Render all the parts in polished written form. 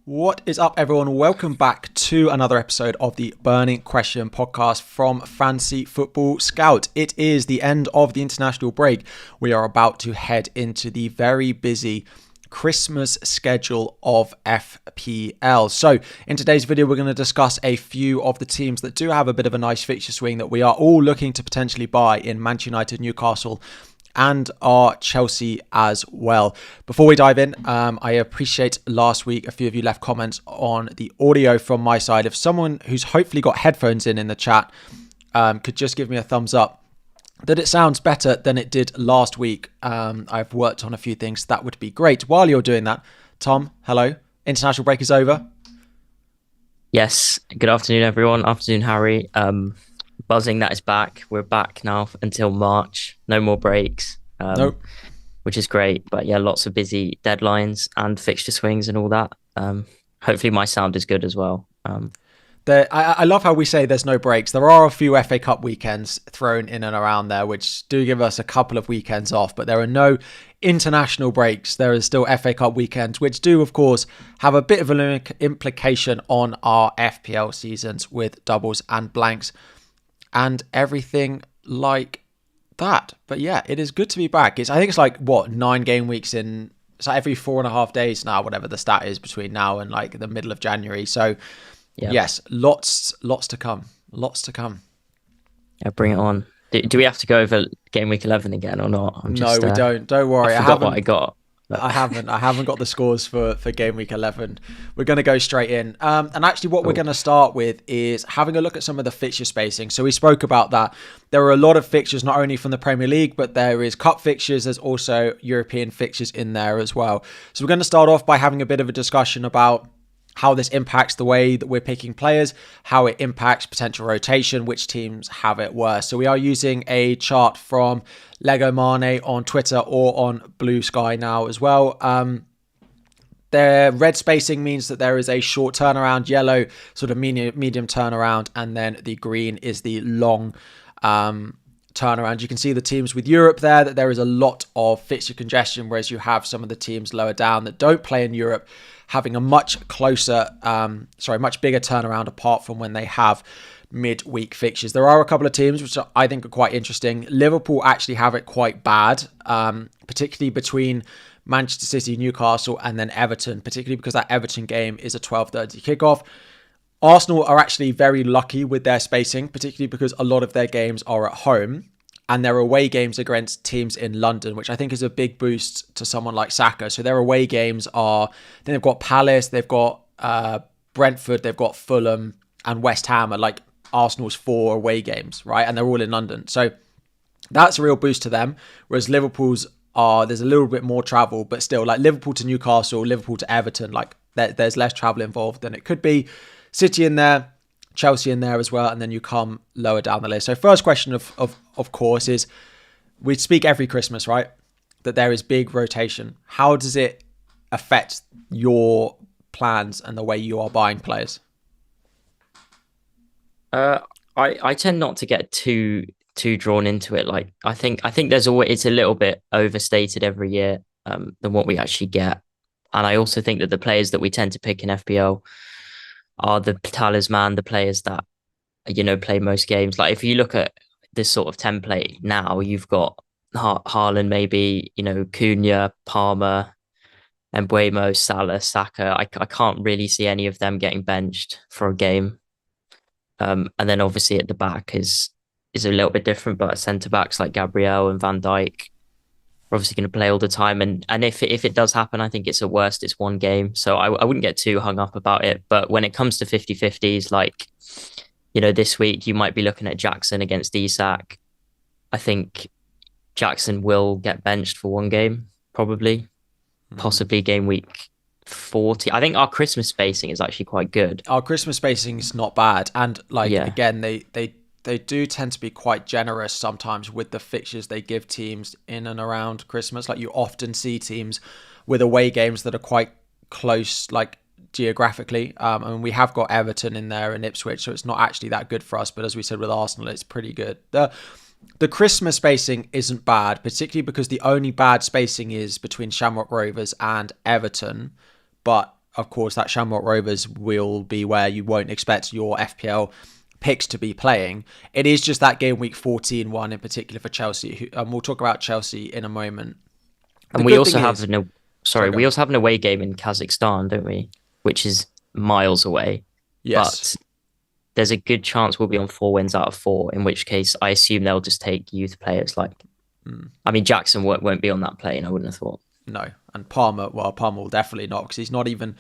What is up, everyone? Welcome back to another episode of the Burning Question podcast from Fantasy Football Scout. It is the end of the international break. We are about to head into the very busy Christmas schedule of FPL. So in today's video, we're going to discuss a few of the teams that do have a bit of a nice fixture swing that we are all looking to potentially buy in Manchester United, Newcastle, and our Chelsea as well. Before we dive in, I appreciate last week a few of you left comments on the audio from my side. If someone who's hopefully got headphones in the chat could just give me a thumbs up that it sounds better than it did last week. I've worked on a few things. That would be great. While you're doing that, Tom, hello. International break is over. Yes. Good afternoon, everyone. Afternoon, Harry. Buzzing that is back. We're back now until March. No more breaks. Nope. Which is great. But yeah, lots of busy deadlines and fixture swings and all that. Hopefully my sound is good as well. I love how we say there's no breaks. There are a few FA Cup weekends thrown in and around there, which do give us a couple of weekends off, but there are no international breaks. There is still FA Cup weekends, which do, of course, have a bit of an implication on our FPL seasons with doubles and blanks and everything like that. But yeah, it is good to be back. I think it's like, 9 game weeks in, it's like every 4.5 days now, whatever the stat is between now and like the middle of January. So yeah. Yes, lots to come. Lots to come. Yeah, bring it on. Do we have to go over game week 11 again or not? No, we don't. Don't worry. I forgot what I got. I haven't got the scores for game week 11. We're going to go straight in. And actually what we're going to start with is having a look at some of the fixture spacing. So we spoke about that. There are a lot of fixtures, not only from the Premier League, but there is cup fixtures. There's also European fixtures in there as well. So we're going to start off by having a bit of a discussion about how this impacts the way that we're picking players, how it impacts potential rotation, which teams have it worse. So we are using a chart from Lego Mane on Twitter or on Blue Sky now as well. The red spacing means that there is a short turnaround, yellow sort of medium turnaround, and then the green is the long turnaround. You can see the teams with Europe there, that there is a lot of fixture congestion, whereas you have some of the teams lower down that don't play in Europe having a much bigger turnaround apart from when they have midweek fixtures. There are a couple of teams which I think are quite interesting. Liverpool actually have it quite bad, particularly between Manchester City, Newcastle, and then Everton, particularly because that Everton game is a 12:30 kickoff. Arsenal are actually very lucky with their spacing, particularly because a lot of their games are at home and their away games against teams in London, which I think is a big boost to someone like Saka. So their away games are, then they've got Palace, they've got Brentford, they've got Fulham, and West Ham are like Arsenal's 4 away games, right? And they're all in London. So that's a real boost to them. Whereas Liverpool's there's a little bit more travel, but still, like Liverpool to Newcastle, Liverpool to Everton, like there's less travel involved than it could be. City in there, Chelsea in there as well, and then you come lower down the list. So first question of course is, we speak every Christmas, right? That there is big rotation. How does it affect your plans and the way you are buying players? I tend not to get too drawn into it. Like I think there's always, it's a little bit overstated every year than what we actually get. And I also think that the players that we tend to pick in FPL are the talisman, the players that, play most games. Like if you look at this sort of template now, you've got Haaland, maybe, Cunha, Palmer, Mbeumo, Salah, Saka. I can't really see any of them getting benched for a game. And then obviously at the back is a little bit different, but centre backs like Gabriel and Van Dijk are obviously going to play all the time. And if it does happen, I think it's at worst, it's one game. So I wouldn't get too hung up about it. But when it comes to 50-50s, like, this week you might be looking at Jackson against Isak. I think Jackson will get benched for one game, probably, possibly game week 40. I think our Christmas spacing is actually quite good. Our Christmas spacing is not bad. And again, they do tend to be quite generous sometimes with the fixtures they give teams in and around Christmas. Like you often see teams with away games that are quite close, like geographically. And we have got Everton in there and Ipswich, so it's not actually that good for us. But as we said with Arsenal, it's pretty good. The Christmas spacing isn't bad, particularly because the only bad spacing is between Shamrock Rovers and Everton. But of course, that Shamrock Rovers will be where you won't expect your FPL picks to be playing. It is just that game week 14 one in particular for Chelsea. We'll talk about Chelsea in a moment. And we also have we also have an away game in Kazakhstan, don't we? Which is miles away. Yes. But there's a good chance we'll be on 4 wins out of 4, in which case I assume they'll just take youth players I mean, Jackson won't be on that plane, I wouldn't have thought. No. And Palmer will definitely not, because he's not even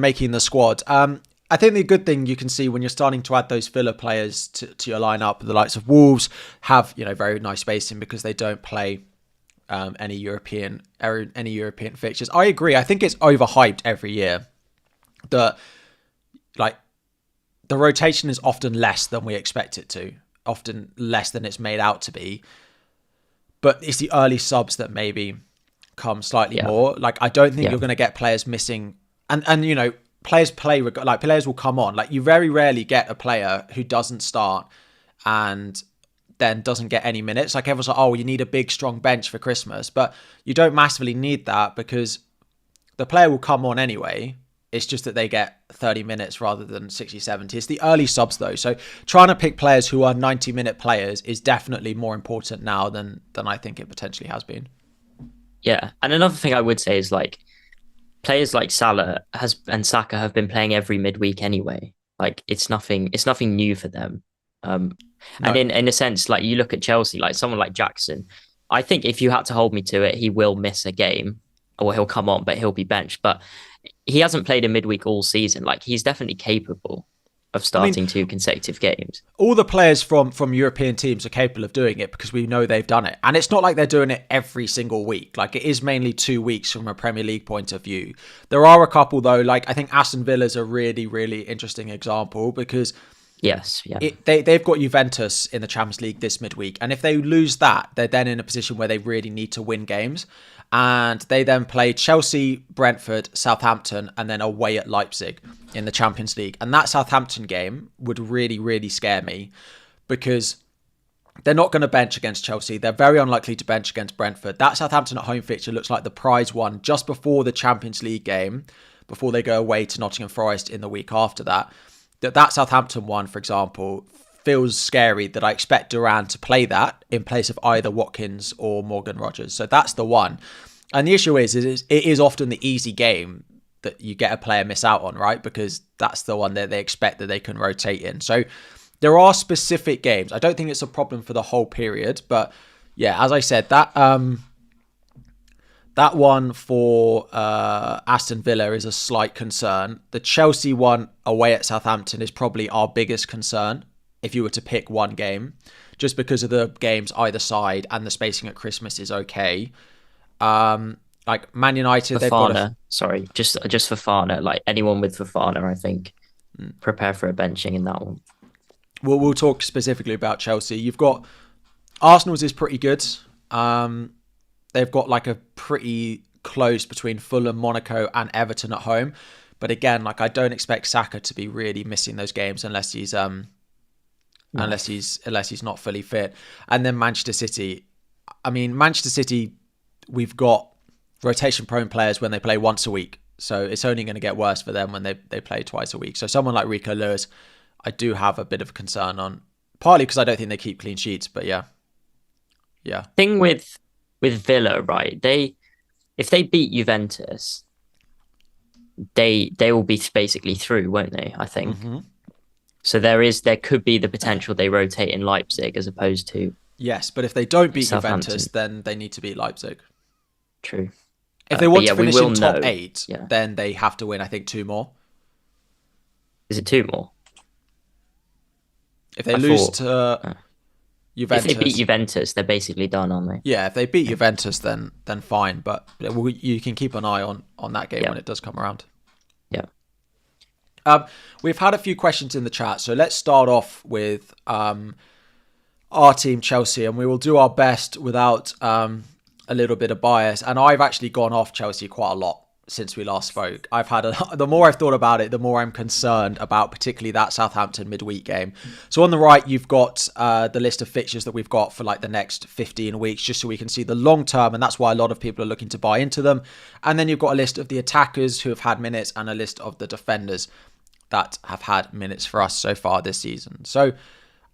making the squad. I think the good thing you can see when you're starting to add those filler players to your lineup, the likes of Wolves have, very nice spacing because they don't play any European fixtures. I agree. I think it's overhyped every year. The rotation is often less than we expect it to, often less than it's made out to be. But it's the early subs that maybe come slightly more. I don't think you're going to get players missing, and players players will come on. You very rarely get a player who doesn't start and then doesn't get any minutes. Everyone's like, oh, you need a big strong bench for Christmas, but you don't massively need that because the player will come on anyway. It's just that they get 30 minutes rather than 60, 70. It's the early subs though. So trying to pick players who are 90-minute players is definitely more important now than I think it potentially has been. Yeah. And another thing I would say is players like Salah and Saka have been playing every midweek anyway. It's nothing new for them. And in a sense, you look at Chelsea, someone like Jackson, I think if you had to hold me to it, he will miss a game, or he'll come on, but he'll be benched. But he hasn't played a midweek all season. He's definitely capable of starting 2 consecutive games. All the players from European teams are capable of doing it because we know they've done it. And it's not like they're doing it every single week. It is mainly 2 weeks from a Premier League point of view. There are a couple though, I think Aston Villa's a really, really interesting example because they've got Juventus in the Champions League this midweek. And if they lose that, they're then in a position where they really need to win games. And they then play Chelsea, Brentford, Southampton, and then away at Leipzig in the Champions League. And that Southampton game would really, really scare me because they're not going to bench against Chelsea. They're very unlikely to bench against Brentford. That Southampton at home fixture looks like the prize one just before the Champions League game, before they go away to Nottingham Forest in the week after that. That Southampton one, for example, feels scary that I expect Duran to play that in place of either Watkins or Morgan Rogers. So that's the one. And the issue is it is often the easy game that you get a player miss out on, right? Because that's the one that they expect that they can rotate in. So there are specific games. I don't think it's a problem for the whole period. But yeah, as I said, that one for Aston Villa is a slight concern. The Chelsea one away at Southampton is probably our biggest concern if you were to pick one game, just because of the games either side and the spacing at Christmas is okay. Man United, they've got just for Fafana, anyone with Fafana, I think, prepare for a benching in that one. We'll talk specifically about Chelsea. You've got Arsenal's is pretty good. They've got a pretty close between Fulham, Monaco, and Everton at home. But again, I don't expect Saka to be really missing those games unless he's not fully fit. And then Manchester City. Manchester City, we've got rotation prone players when they play once a week. So it's only going to get worse for them when they play twice a week. So someone like Rico Lewis, I do have a bit of a concern on, partly because I don't think they keep clean sheets, but yeah. Thing with Villa, right? If they beat Juventus, they will be basically through, won't they? I think. Mm-hmm. So there could be the potential they rotate in Leipzig as opposed to. Yes, but if they don't beat Juventus, then they need to beat Leipzig. True. If they want to finish in top 8, then they have to win, I think, 2 more. Is it 2 more? If they lose to Juventus. If they beat Juventus, they're basically done, aren't they? Yeah, if they beat Juventus, then fine. But you can keep an eye on that game when it does come around. Yeah. We've had a few questions in the chat, so let's start off with our team, Chelsea, and we will do our best without a little bit of bias. And I've actually gone off Chelsea quite a lot since we last spoke. The more I've thought about it, the more I'm concerned about particularly that Southampton midweek game. So on the right, you've got the list of fixtures that we've got for like the next 15 weeks, just so we can see the long term, and that's why a lot of people are looking to buy into them. And then you've got a list of the attackers who have had minutes and a list of the defenders that have had minutes for us so far this season. So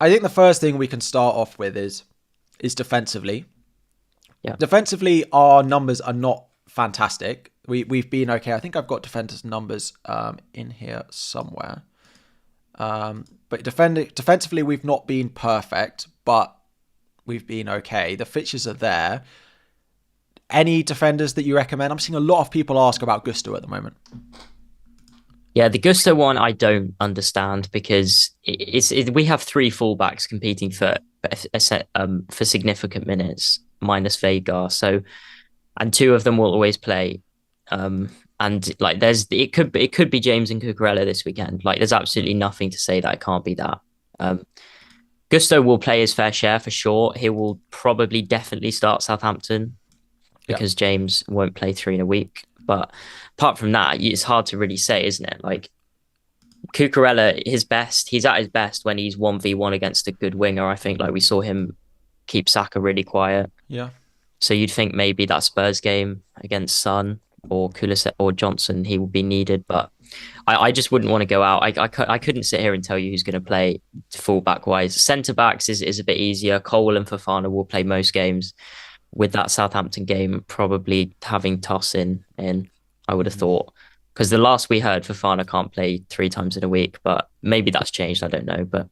I think the first thing we can start off with is defensively. Yeah. Defensively, our numbers are not fantastic. We've been okay. I think I've got defenders' numbers in here somewhere. But defensively, we've not been perfect, but we've been okay. The fixtures are there. Any defenders that you recommend? I'm seeing a lot of people ask about Gusto at the moment. Yeah, the Gusto one I don't understand because we have three fullbacks competing for significant minutes minus Veigar. So, and two of them will always play. And like it could be James and Cucurella this weekend. Like there's absolutely nothing to say that it can't be that. Gusto will play his fair share for sure. He will probably definitely start Southampton because James won't play 3 in a week. But apart from that, it's hard to really say, isn't it? Like Cucurella, he's at his best when he's 1v1 against a good winger. I think like we saw him keep Saka really quiet. Yeah. So you'd think maybe that Spurs game against Son or Kulisevsky or Johnson, he will be needed. But I just wouldn't want to go out. I couldn't sit here and tell you who's going to play fullback wise. Centre backs is a bit easier. Cole and Fofana will play most games. With that Southampton game, probably having Toss in, I would have thought. Because the last we heard, Fofana can't play 3 times in a week, but maybe that's changed. I don't know. But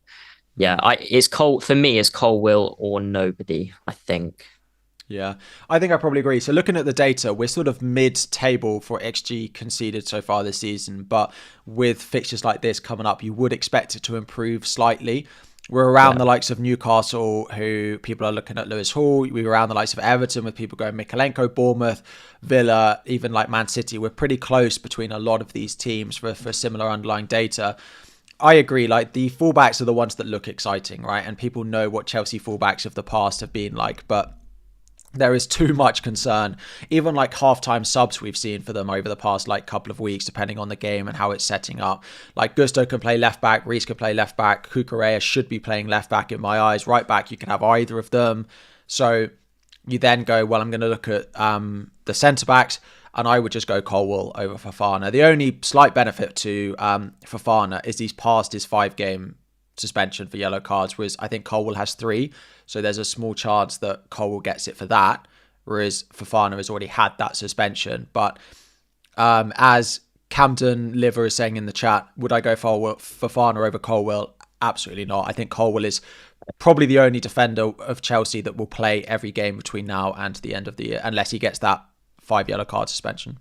yeah, it's Cole, for me, it's Cole, Will, or nobody, I think. Yeah, I think I probably agree. So looking at the data, we're sort of mid-table for XG conceded so far this season. But with fixtures like this coming up, you would expect it to improve slightly. We're around the likes of Newcastle, who people are looking at Lewis Hall. We're around the likes of Everton with people going Mikalenko, Bournemouth, Villa, even like Man City. We're pretty close between a lot of these teams for similar underlying data. I agree. Like the fullbacks are the ones that look exciting, right? And people know what Chelsea fullbacks of the past have been like, but there is too much concern. Even like halftime subs we've seen for them over the past like couple of weeks, depending on the game and how it's setting up. Like Gusto can play left back, Reece can play left back, Cucurella should be playing left back in my eyes. Right back, you can have either of them. So you then go, well, I'm going to look at the centre backs, and I would just go Colwill over Fofana. The only slight benefit to Fofana is he's passed his 5-game suspension for yellow cards, whereas I think Colwill has 3. So there's a small chance that Colwill gets it for that, whereas Fofana has already had that suspension. But as Camden Liver is saying in the chat, would I go for Fofana over Colwill? Absolutely not. I think Colwill is probably the only defender of Chelsea that will play every game between now and the end of the year, unless he gets that 5 yellow card suspension.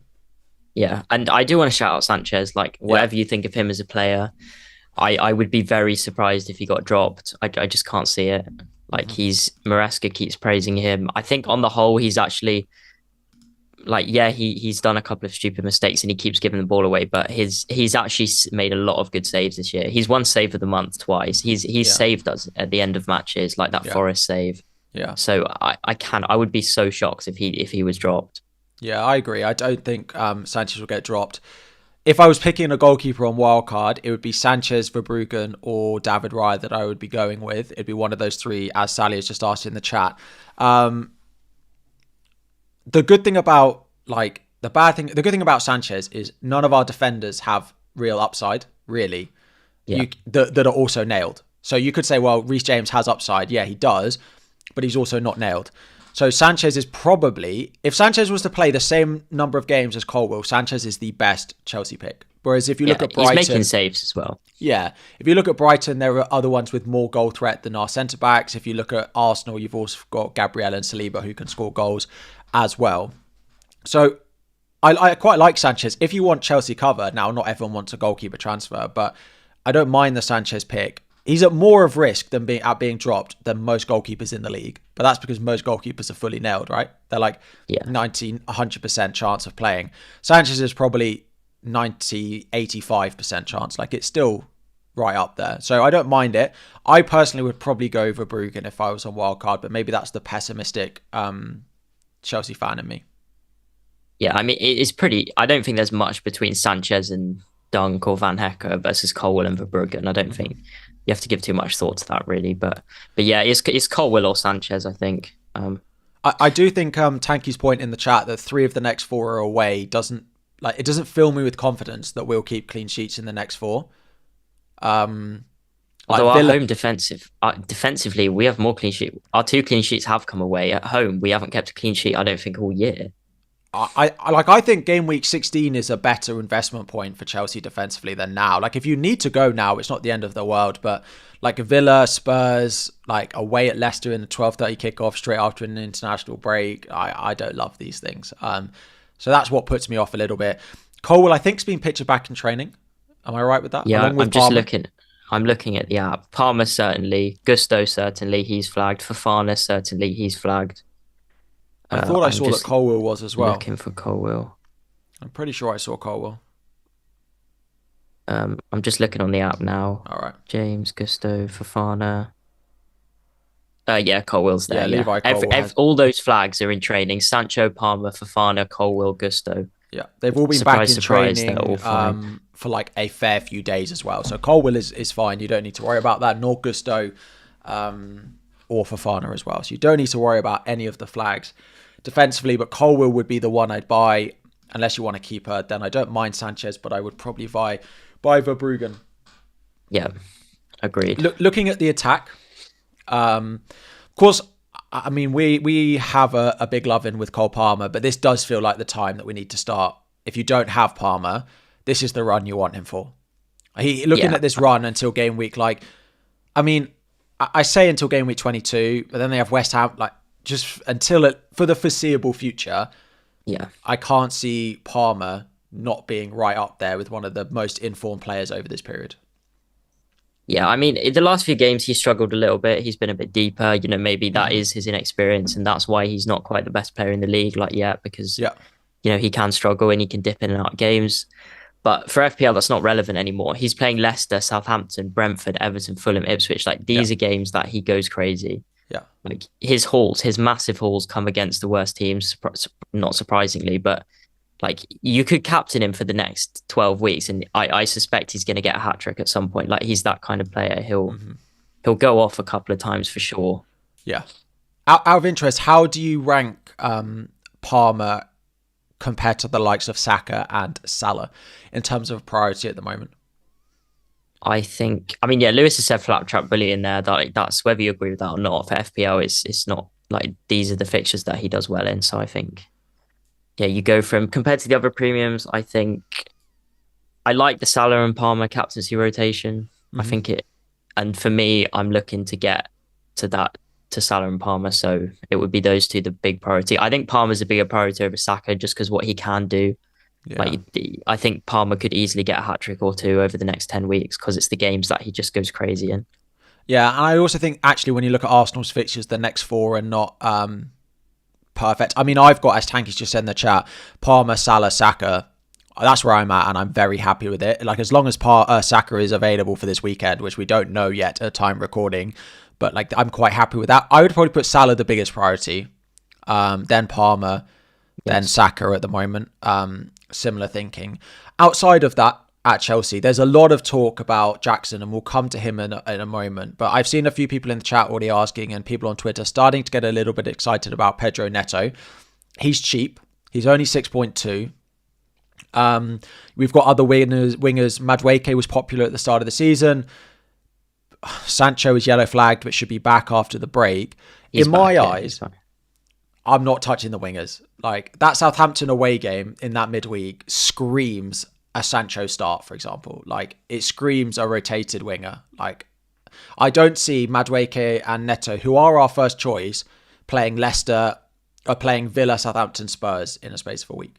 Yeah, and I do want to shout out Sanchez. Like, whatever you think of him as a player, I would be very surprised if he got dropped. I just can't see it. Like Maresca keeps praising him. I think on the whole, he's actually like, he's done a couple of stupid mistakes and he keeps giving the ball away, but he's actually made a lot of good saves this year. He's won save of the month twice. He's saved us at the end of matches, like that Forest save. Yeah. So I would be so shocked if he was dropped. Yeah, I agree. I don't think Sanchez will get dropped. If I was picking a goalkeeper on wildcard, it would be Sanchez, Verbruggen, or David Raya that I would be going with. It'd be one of those 3, as Sally has just asked in the chat. The good thing about the good thing about Sanchez is none of our defenders have real upside, really. That are also nailed. So you could say, well, Reece James has upside. Yeah, he does, but he's also not nailed. So Sanchez is probably, if Sanchez was to play the same number of games as Colwill, Sanchez is the best Chelsea pick. Whereas if you look at Brighton, he's making saves as well. Yeah, if you look at Brighton, there are other ones with more goal threat than our centre backs. If you look at Arsenal, you've also got Gabriel and Saliba who can score goals as well. So I quite like Sanchez. If you want Chelsea cover, now not everyone wants a goalkeeper transfer, but I don't mind the Sanchez pick. He's at more of risk than being dropped than most goalkeepers in the league. But that's because most goalkeepers are fully nailed, right? They're like 100% chance of playing. Sanchez is probably 85% chance. Like it's still right up there. So I don't mind it. I personally would probably go Verbruggen if I was on wildcard, but maybe that's the pessimistic Chelsea fan in me. Yeah, I mean, it's pretty. I don't think there's much between Sanchez and Dunk or Van Hecke versus Colwill and Verbruggen. I don't think Mhm. you have to give too much thought to that, really. But yeah, it's Colwill or Sanchez, I think. I do think Tanky's point in the chat that 3 of the next 4 are away doesn't like it doesn't fill me with confidence that we'll keep clean sheets in the next 4. Um, like Although our Villa, home defensively, we have more clean sheet. Our 2 clean sheets have come away. At home, we haven't kept a clean sheet, I don't think, all year. I think game week 16 is a better investment point for Chelsea defensively than now. Like if you need to go now, it's not the end of the world, but like Villa, Spurs, like away at Leicester in the 12:30 kickoff straight after an international break, I don't love these things. So that's what puts me off a little bit. Colwell, I think, has been pictured back in training. Am I right with that? Yeah, Along with Palmer. I'm looking at the app. Palmer certainly, Gusto certainly, he's flagged. Fofana certainly, he's flagged. I thought I I'm saw that just Colwell was as well. looking for Colwill. I'm pretty sure I saw Colwell. I'm just looking on the app now. All right. James, Gusto, Fofana. Yeah, Colwill's there. Yeah, Yeah, Levi Colwell has. all those flags are in training. Sancho, Palmer, Fofana, Colwill, Gusto. Yeah, they've all been back Surprise, in surprise, training they're all fine. for like a fair few days as well. So Colwell is fine. You don't need to worry about that. Nor Gusto or Fofana as well. So you don't need to worry about any of the flags defensively. But Colwell would be the one I'd buy unless you want to keep her. Then I don't mind Sanchez, but I would probably buy Verbruggen. Yeah, agreed. Looking at the attack, of course, I mean, we have a big love in with Cole Palmer, but this does feel like the time that we need to start. If you don't have Palmer, this is the run you want him for. Looking at this run until game week, like, I mean, I say until game week 22, but then they have West Ham, like, just for the foreseeable future. Yeah, I can't see Palmer not being right up there with one of the most informed players over this period. yeah. I mean, in the last few games, he struggled a little bit. He's been a bit deeper. Maybe that is his inexperience, and that's why he's not quite the best player in the league, like yet, because Yeah. he can struggle and he can dip in and out of games. But for FPL, that's not relevant anymore. He's playing Leicester, Southampton, Brentford, Everton, Fulham, Ipswich. Like these are games that he goes crazy. Yeah. Like his massive hauls come against the worst teams, not surprisingly, but like you could captain him for the next 12 weeks. And I suspect he's going to get a hat trick at some point. Like he's that kind of player. He'll go off a couple of times for sure. Yeah. Out of interest, how do you rank Palmer compared to the likes of Saka and Salah in terms of priority at the moment? I mean, yeah, Lewis has said flat trap bully in there. That's whether you agree with that or not. For FPL, it's not like these are the fixtures that he does well in. So I think, yeah, you go from compared to the other premiums. I think I like the Salah and Palmer captaincy rotation. I think and for me, I'm looking to get to Salah and Palmer. So it would be those two the big priority. I think Palmer's a bigger priority over Saka just because what he can do. Yeah. Like I think Palmer could easily get a hat trick or two over the next 10 weeks because it's the games that he just goes crazy in. Yeah, and I also think actually when you look at Arsenal's fixtures, the next 4 are not perfect. I mean, I've got, as Tanky's just said in the chat, Palmer, Salah, Saka. That's where I'm at, and I'm very happy with it. Like as long as Saka is available for this weekend, which we don't know yet at time recording, but like I'm quite happy with that. I would probably put Salah the biggest priority, then Palmer, then Saka at the moment. Similar thinking. Outside of that, at Chelsea, there's a lot of talk about Jackson, and we'll come to him in a moment. But I've seen a few people in the chat already asking, and people on Twitter starting to get a little bit excited about Pedro Neto. He's cheap. He's only 6.2. We've got other wingers. Madueke was popular at the start of the season. Sancho is yellow flagged, but should be back after the break. In my eyes, I'm not touching the wingers. Like that Southampton away game in that midweek screams a Sancho start, for example. Like it screams a rotated winger. Like I don't see Madueke and Neto, who are our first choice, playing Leicester or playing Villa, Southampton, Spurs in a space of a week.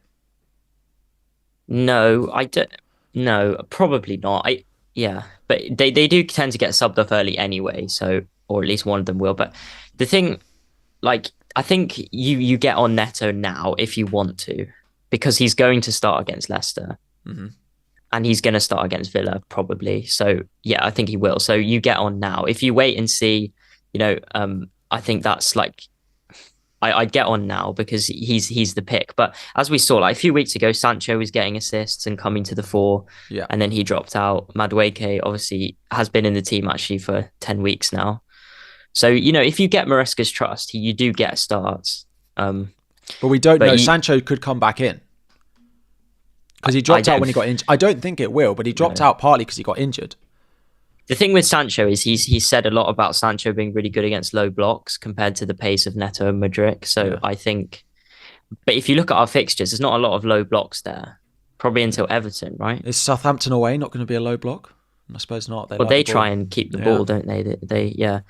No, I don't. No, probably not. But they do tend to get subbed off early anyway. So, or at least one of them will. But the thing, like, I think you get on Neto now if you want to, because he's going to start against Leicester, and he's going to start against Villa probably. So yeah, I think he will. So you get on now. If you wait and see, I think that's like. I'd get on now because he's the pick. But as we saw, like a few weeks ago, Sancho was getting assists and coming to the fore, and then he dropped out. Madueke obviously has been in the team actually for 10 weeks now. So, if you get Maresca's trust, you do get starts. But we don't know. Sancho could come back in. Because he dropped out when he got injured. I don't think it will, but he dropped out partly because he got injured. The thing with Sancho is he's said a lot about Sancho being really good against low blocks compared to the pace of Neto and Mudryk. So I think, but if you look at our fixtures, there's not a lot of low blocks there. Probably until Everton, right? Is Southampton away not going to be a low block? I suppose not. They try and keep the ball, don't they? They.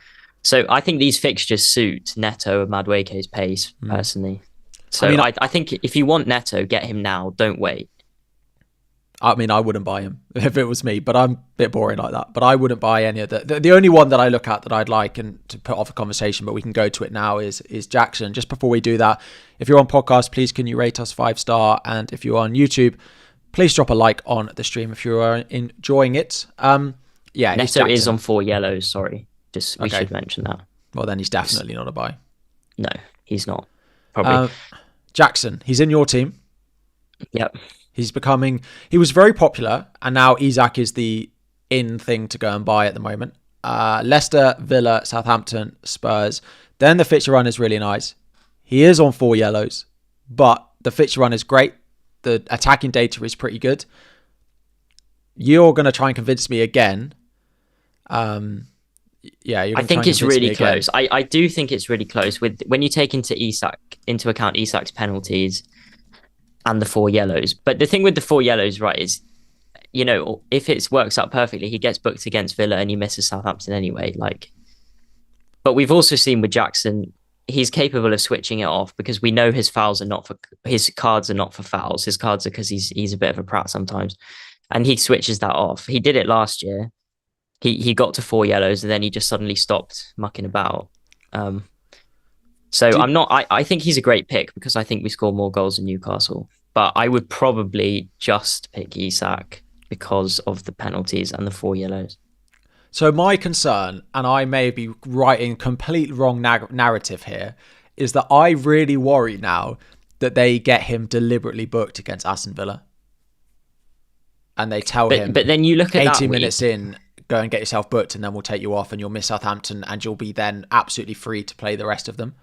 So I think these fixtures suit Neto and Madueke's pace personally. So I think if you want Neto, get him now. Don't wait. I mean, I wouldn't buy him if it was me, but I'm a bit boring like that. But I wouldn't buy any of the only one that I look at that I'd like and to put off a conversation, but we can go to it now is Jackson. Just before we do that, if you're on podcast, please can you rate us 5-star? And if you're on YouTube, please drop a like on the stream if you are enjoying it. Neto is on 4 yellows. Sorry, we should mention that. Well, then he's definitely not a buy. No, he's not. Probably. Jackson, he's in your team. Yep. He was very popular, and now Isak is the in thing to go and buy at the moment. Leicester, Villa, Southampton, Spurs. Then the fixture run is really nice. He is on 4 yellows, but the fixture run is great. The attacking data is pretty good. You're going to try and convince me again. I think it's really close. I do think it's really close when you take into account Isak's penalties and the 4 yellows. But the thing with the 4 yellows, right, is, if it works out perfectly, he gets booked against Villa and he misses Southampton anyway. But we've also seen with Jackson, he's capable of switching it off because we know his cards are not for fouls. His cards are because he's a bit of a prat sometimes, and he switches that off. He did it last year. He got to 4 yellows and then he just suddenly stopped mucking about. I think he's a great pick because I think we score more goals than Newcastle. But I would probably just pick Isak because of the penalties and the 4 yellows. So my concern, and I may be writing complete wrong narrative here, is that I really worry now that they get him deliberately booked against Aston Villa. And they tell him, but then you look at 80 minutes in, go and get yourself booked and then we'll take you off and you'll miss Southampton and you'll be then absolutely free to play the rest of them.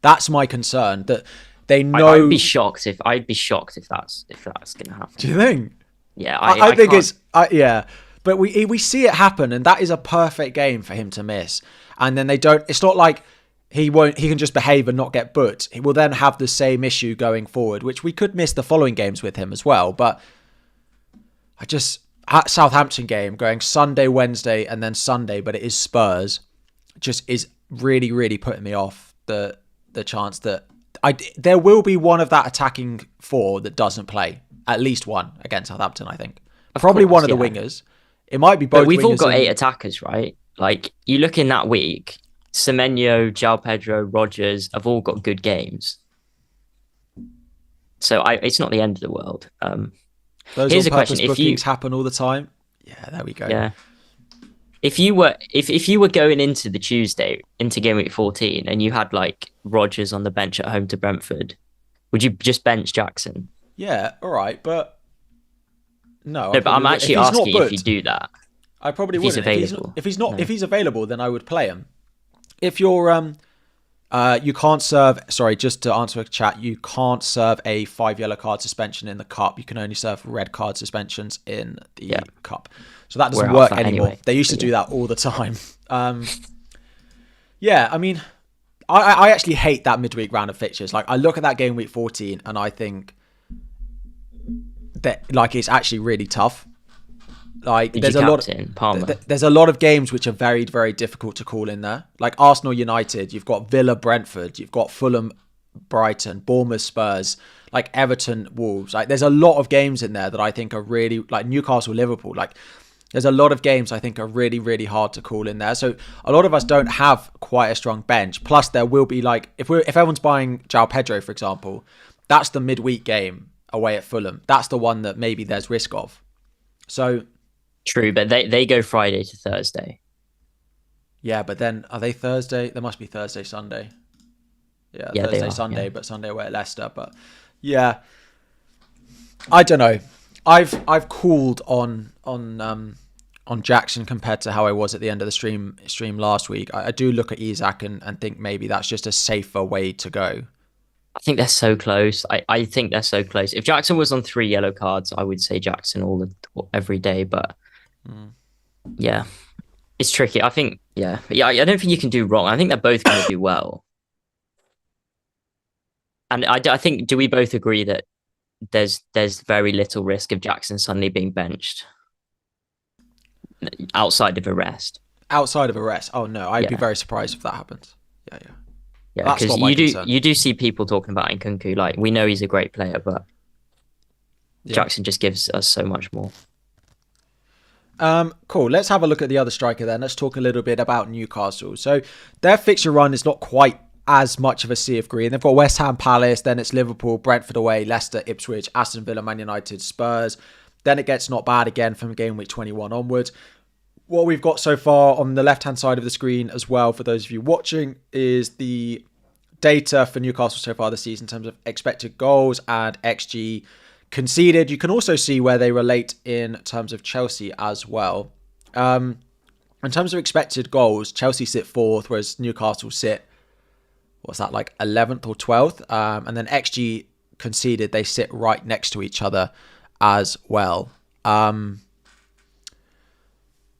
That's my concern, that they know. I'd be shocked if that's going to happen. Do you think? Yeah, I think it's but we see it happen, and that is a perfect game for him to miss. And then they don't. It's not like he can just behave and not get booked. He will then have the same issue going forward, which we could miss the following games with him as well. But at Southampton game going Sunday, Wednesday, and then Sunday, but it is Spurs, just is really, really putting me off the chance that there will be one of that attacking 4 that doesn't play. At least one against Southampton, I think. Probably one of the wingers. It might be both. But we've all got 8 attackers, right? Like, you look in that week, Semenyo, João Pedro, Rodgers have all got good games. So it's not the end of the world. Here's a question: if bookings happen all the time, there we go. Yeah. If you were going into the Tuesday into Gameweek 14 and you had like Rodgers on the bench at home to Brentford, would you just bench Jackson? Yeah, all right, but no. But I'm actually asking if you do that. I probably wouldn't. If he's available, then I would play him. If you're you can't serve. Sorry, just to answer a chat, you can't serve a 5 yellow card suspension in the cup. You can only serve red card suspensions in the cup. So that doesn't work anymore. Anyway. They used to do that all the time. I mean, I actually hate that midweek round of fixtures. Like, I look at that game week 14 and I think that it's actually really tough. Like, there's a lot of games which are very, very difficult to call in there. Like Arsenal United, you've got Villa Brentford, you've got Fulham Brighton, Bournemouth Spurs, like Everton Wolves. Like, there's a lot of games in there that I think are really, like Newcastle Liverpool. Like, there's a lot of games I think are really, really hard to call in there. So a lot of us don't have quite a strong bench. Plus, there will be like, if everyone's buying João Pedro, for example, that's the midweek game away at Fulham. That's the one that maybe there's risk of. So true, but they go Friday to Thursday. Yeah, but then are they Thursday? There must be Thursday, Sunday. Yeah, Yeah, they Thursday, are, Sunday, yeah. but Sunday away at Leicester. But yeah, I don't know. I've called on Jackson compared to how I was at the end of the stream last week. I do look at Isak and think maybe that's just a safer way to go. I think they're so close. I think they're so close. If Jackson was on 3 yellow cards, I would say Jackson every day. But yeah, it's tricky. I think, yeah. But yeah, I don't think you can do wrong. I think they're both going to do well. And I think, do we both agree that there's very little risk of Jackson suddenly being benched outside of a rest? Outside of a rest, oh no, I'd be Yeah. very surprised if that happens. Yeah. Yeah, That's because not my concern. you do see people talking about Nkunku. Like, we know he's a great player, but Jackson just gives us so much more. Cool. Let's have a look at the other striker then. Let's talk a little bit about Newcastle. So their fixture run is not quite as much of a sea of green. They've got West Ham, Palace, then it's Liverpool, Brentford away, Leicester, Ipswich, Aston Villa, Man United, Spurs. Then it gets not bad again from game week 21 onwards. What we've got so far on the left-hand side of the screen as well, for those of you watching, is the data for Newcastle so far this season in terms of expected goals and XG conceded. You can also see where they relate in terms of Chelsea as well. In terms of expected goals, Chelsea sit 4th, whereas Newcastle sit, what's that, like 11th or 12th? And then XG conceded, they sit right next to each other as well.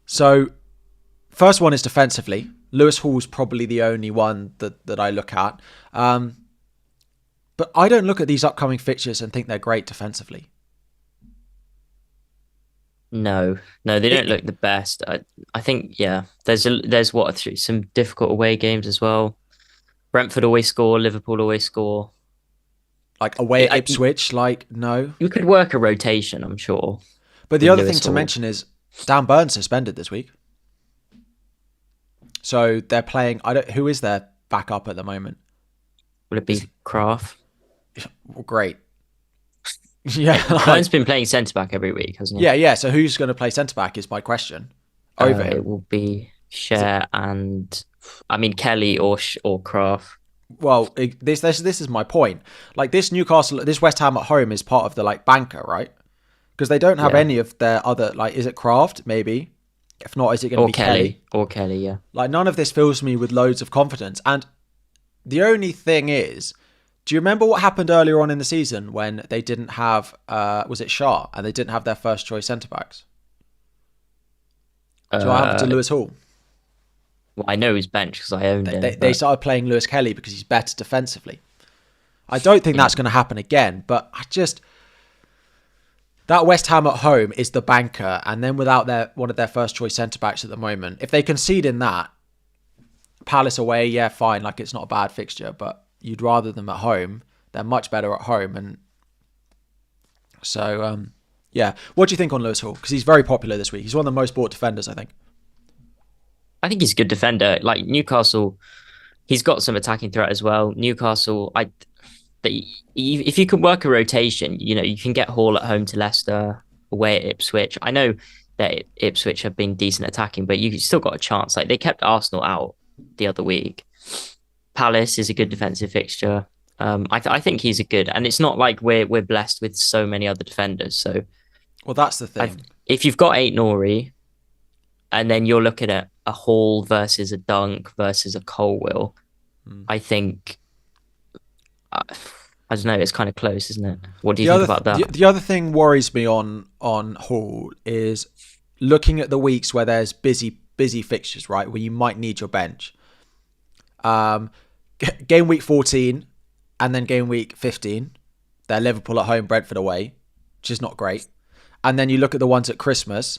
So first one is defensively. Lewis Hall's probably the only one that I look at. But I don't look at these upcoming fixtures and think they're great defensively. No, they don't look the best. I think, yeah, there's some difficult away games as well. Brentford always score, Liverpool always score. Like away at Ipswich, no. You could work a rotation, I'm sure. But the other thing to mention is Dan Burns suspended this week. So they're playing, who is their backup at the moment? Would it be Kraft? Well, great. Yeah. Burns been playing centre-back every week, hasn't he? Yeah. So who's going to play centre-back is my question. Over him. It will be Cher and, Kelly or Kraft. Well, this is my point. Like this West Ham at home is part of the banker, right? Because they don't have any of their other, is it Kraft? Maybe. If not, is it going to be Kelly? Or Kelly, yeah. None of this fills me with loads of confidence. And the only thing is, do you remember what happened earlier on in the season when they didn't have, was it Shah? And they didn't have their first choice centre-backs? Do you know what happened to Lewis Hall? Well, I know he's benched because I owned him. They started playing Lewis Kelly because he's better defensively. I don't think that's going to happen again, but that West Ham at home is the banker, and then without one of their first choice centre-backs at the moment, if they concede in that, Palace away, yeah, fine, it's not a bad fixture, but you'd rather them at home. They're much better at home, and so, yeah. What do you think on Lewis Hall? Because he's very popular this week. He's one of the most bought defenders, I think. I think he's a good defender. Newcastle, he's got some attacking threat as well. Newcastle, if you can work a rotation, you can get Hall at home to Leicester, away at Ipswich. I know that Ipswich have been decent attacking, but you still got a chance. They kept Arsenal out the other week. Palace is a good defensive fixture. I think he's a good, and it's not like we're blessed with so many other defenders. So, well, that's the thing. If you've got 8 Nori, and then you're looking at a Hall versus a Dunk versus a Colwill, I think. I don't know. It's kind of close, isn't it? What do you think about that? The other thing worries me on Hall is looking at the weeks where there's busy fixtures, right? Where you might need your bench. Game week 14 and then game week 15, they're Liverpool at home, Brentford away, which is not great. And then you look at the ones at Christmas.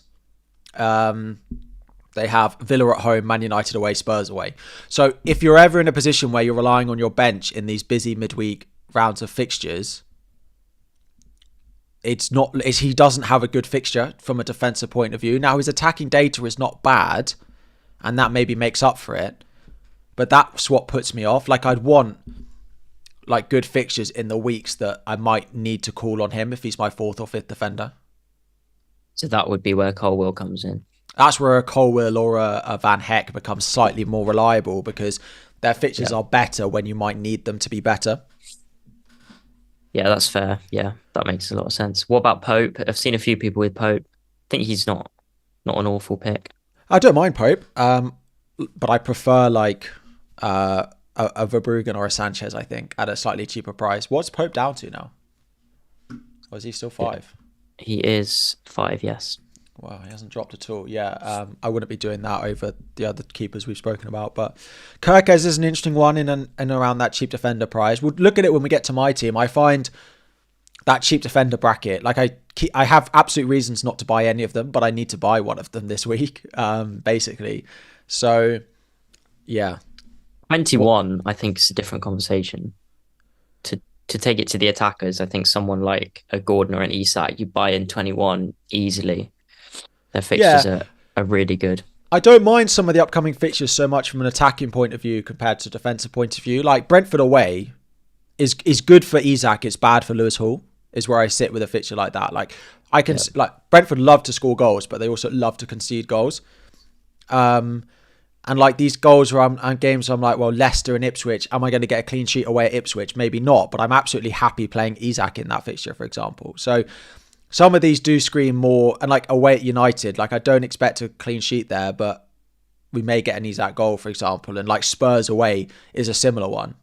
They have Villa at home, Man United away, Spurs away. So if you're ever in a position where you're relying on your bench in these busy midweek rounds of fixtures, he doesn't have a good fixture from a defensive point of view. Now, his attacking data is not bad, and that maybe makes up for it. But that's what puts me off. I'd want good fixtures in the weeks that I might need to call on him if he's my 4th or 5th defender. So that would be where Colwill comes in. That's where a Colwill or a Van Heck becomes slightly more reliable, because their fixtures are better when you might need them to be better. Yeah, that's fair. Yeah, that makes a lot of sense. What about Pope? I've seen a few people with Pope. I think he's not an awful pick. I don't mind Pope, but I prefer like a Verbruggen or a Sanchez, I think, at a slightly cheaper price. What's Pope down to now? Or is he still 5? He is 5, yes. Wow, he hasn't dropped at all. Yeah, I wouldn't be doing that over the other keepers we've spoken about. But Kirkes is an interesting one in and around that cheap defender price. We'll look at it when we get to my team. I find that cheap defender bracket, like I have absolute reasons not to buy any of them, but I need to buy one of them this week, basically. So, yeah. 21, I think, is a different conversation. To take it to the attackers, I think someone like a Gordon or an Isak, you buy in 21 easily. Their fixtures are really good. I don't mind some of the upcoming fixtures so much from an attacking point of view compared to defensive point of view. Like Brentford away is good for Isak, it's bad for Lewis Hall, is where I sit with a fixture like that. Like I can like Brentford love to score goals, but they also love to concede goals. And like these goals where and games I'm like, well, Leicester and Ipswich, am I going to get a clean sheet away at Ipswich? Maybe not, but I'm absolutely happy playing Isak in that fixture, for example. So some of these do scream more, and like away at United, like I don't expect a clean sheet there, but we may get an Isak goal, for example. And like Spurs away is a similar one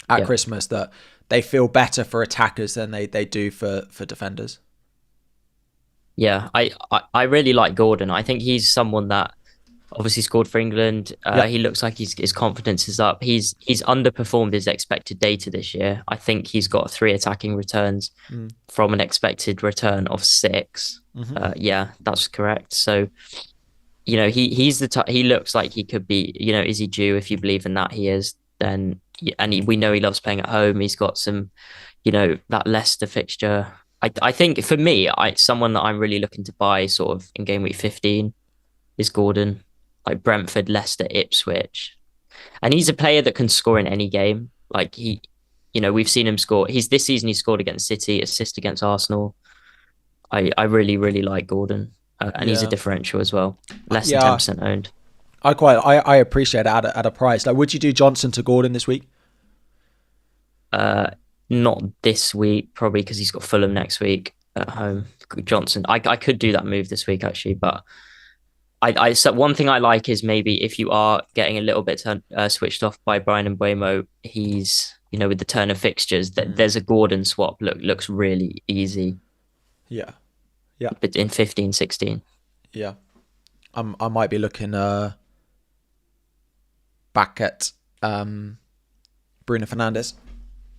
at Christmas, that they feel better for attackers than they do for defenders. Yeah, I really like Gordon. I think he's someone that obviously scored for England. He looks like his confidence is up. He's underperformed his expected data this year. I think he's got 3 attacking returns from an expected return of 6. Yeah, that's correct. So, you know, he looks like he could be, you know, is he due? If you believe in that, he is. Then, we know he loves playing at home. He's got some, you know, that Leicester fixture. I think for me, someone that I'm really looking to buy sort of in game week 15 is Gordon. Like Brentford, Leicester, Ipswich. And he's a player that can score in any game. Like we've seen him score. This season he scored against City, assist against Arsenal. I really, really like Gordon. And he's a differential as well. Less than 10% owned. I appreciate it at a price. Like, would you do Johnson to Gordon this week? Not this week, probably because he's got Fulham next week at home. Johnson. I could do that move this week actually, but so one thing I like is maybe if you are getting a little bit switched off by Brian Mbeumo, he's, you know, with the turn of fixtures, that there's a Gordon swap looks really easy. Yeah. But in 15, 16. Yeah. I might be looking back at Bruno Fernandes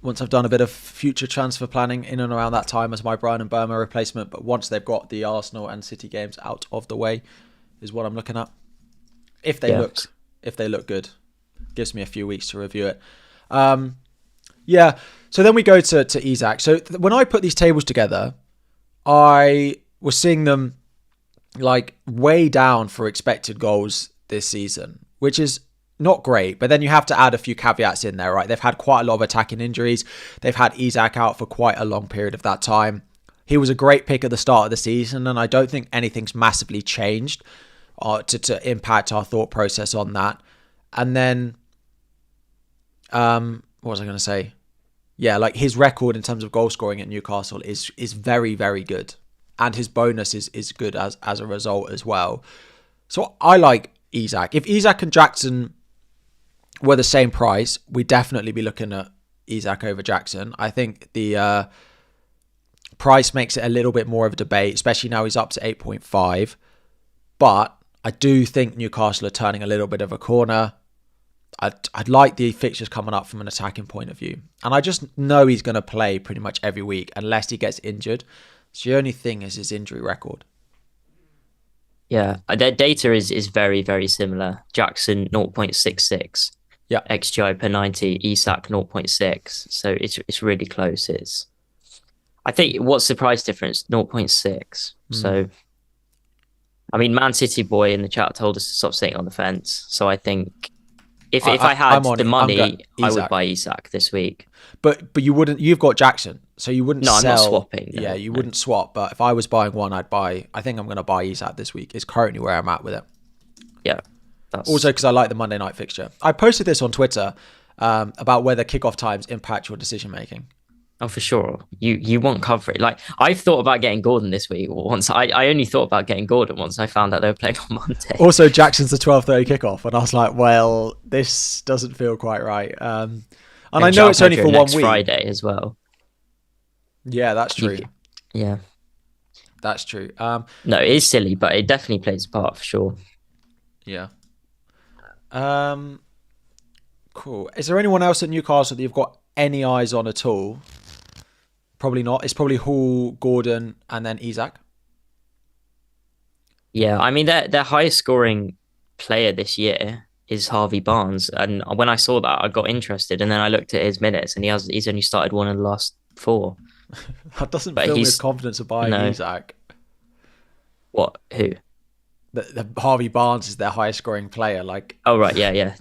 once I've done a bit of future transfer planning in and around that time as my Brian Mbeumo replacement. But once they've got the Arsenal and City games out of the way, is what I'm looking at. If they look good, gives me a few weeks to review it. So then we go to Isak. So when I put these tables together, I was seeing them like way down for expected goals this season, which is not great. But then you have to add a few caveats in there, right? They've had quite a lot of attacking injuries. They've had Isak out for quite a long period of that time. He was a great pick at the start of the season, and I don't think anything's massively changed to impact our thought process on that. And then, what was I going to say? Yeah, like his record in terms of goal scoring at Newcastle is very, very good. And his bonus is good as a result as well. So I like Isak. If Isak and Jackson were the same price, we'd definitely be looking at Isak over Jackson. I think the price makes it a little bit more of a debate, especially now he's up to 8.5. But I do think Newcastle are turning a little bit of a corner. I'd like the fixtures coming up from an attacking point of view. And I just know he's going to play pretty much every week unless he gets injured. So the only thing is his injury record. Yeah, their data is very, very similar. Jackson 0.66. Yeah. XGI per 90. Isak 0.6. So it's really close. I think what's the price difference? 0.6. So, I mean, Man City boy in the chat told us to stop sitting on the fence. So I think if I had the money, I would buy Isak this week. But you wouldn't. You've got Jackson, so you wouldn't. No, sell. I'm not swapping. No, you wouldn't swap. But if I was buying one, I'd buy. I think I'm going to buy Isak this week. Is currently where I'm at with it. Yeah. Also, because I like the Monday night fixture. I posted this on Twitter about whether kickoff times impact your decision making. Oh, for sure. You want coverage. Like, I've thought about getting Gordon this week once. I only thought about getting Gordon once I found out they were playing on Monday. Also, Jackson's the 12:30 kickoff, and I was like, well, this doesn't feel quite right. And I know it's only for 1 week. Friday as well. Yeah, that's true. Yeah, that's true. No, it is silly, but it definitely plays a part for sure. Yeah. Cool. Is there anyone else at Newcastle that you've got any eyes on at all? Probably not. It's probably Hall, Gordon, and then Isak. Yeah, I mean their highest scoring player this year is Harvey Barnes, and when I saw that, I got interested, and then I looked at his minutes, and he's only started one of the last 4. That doesn't fill me with confidence of buying Isak. What? Who? The Harvey Barnes is their highest scoring player. Like, oh right, yeah.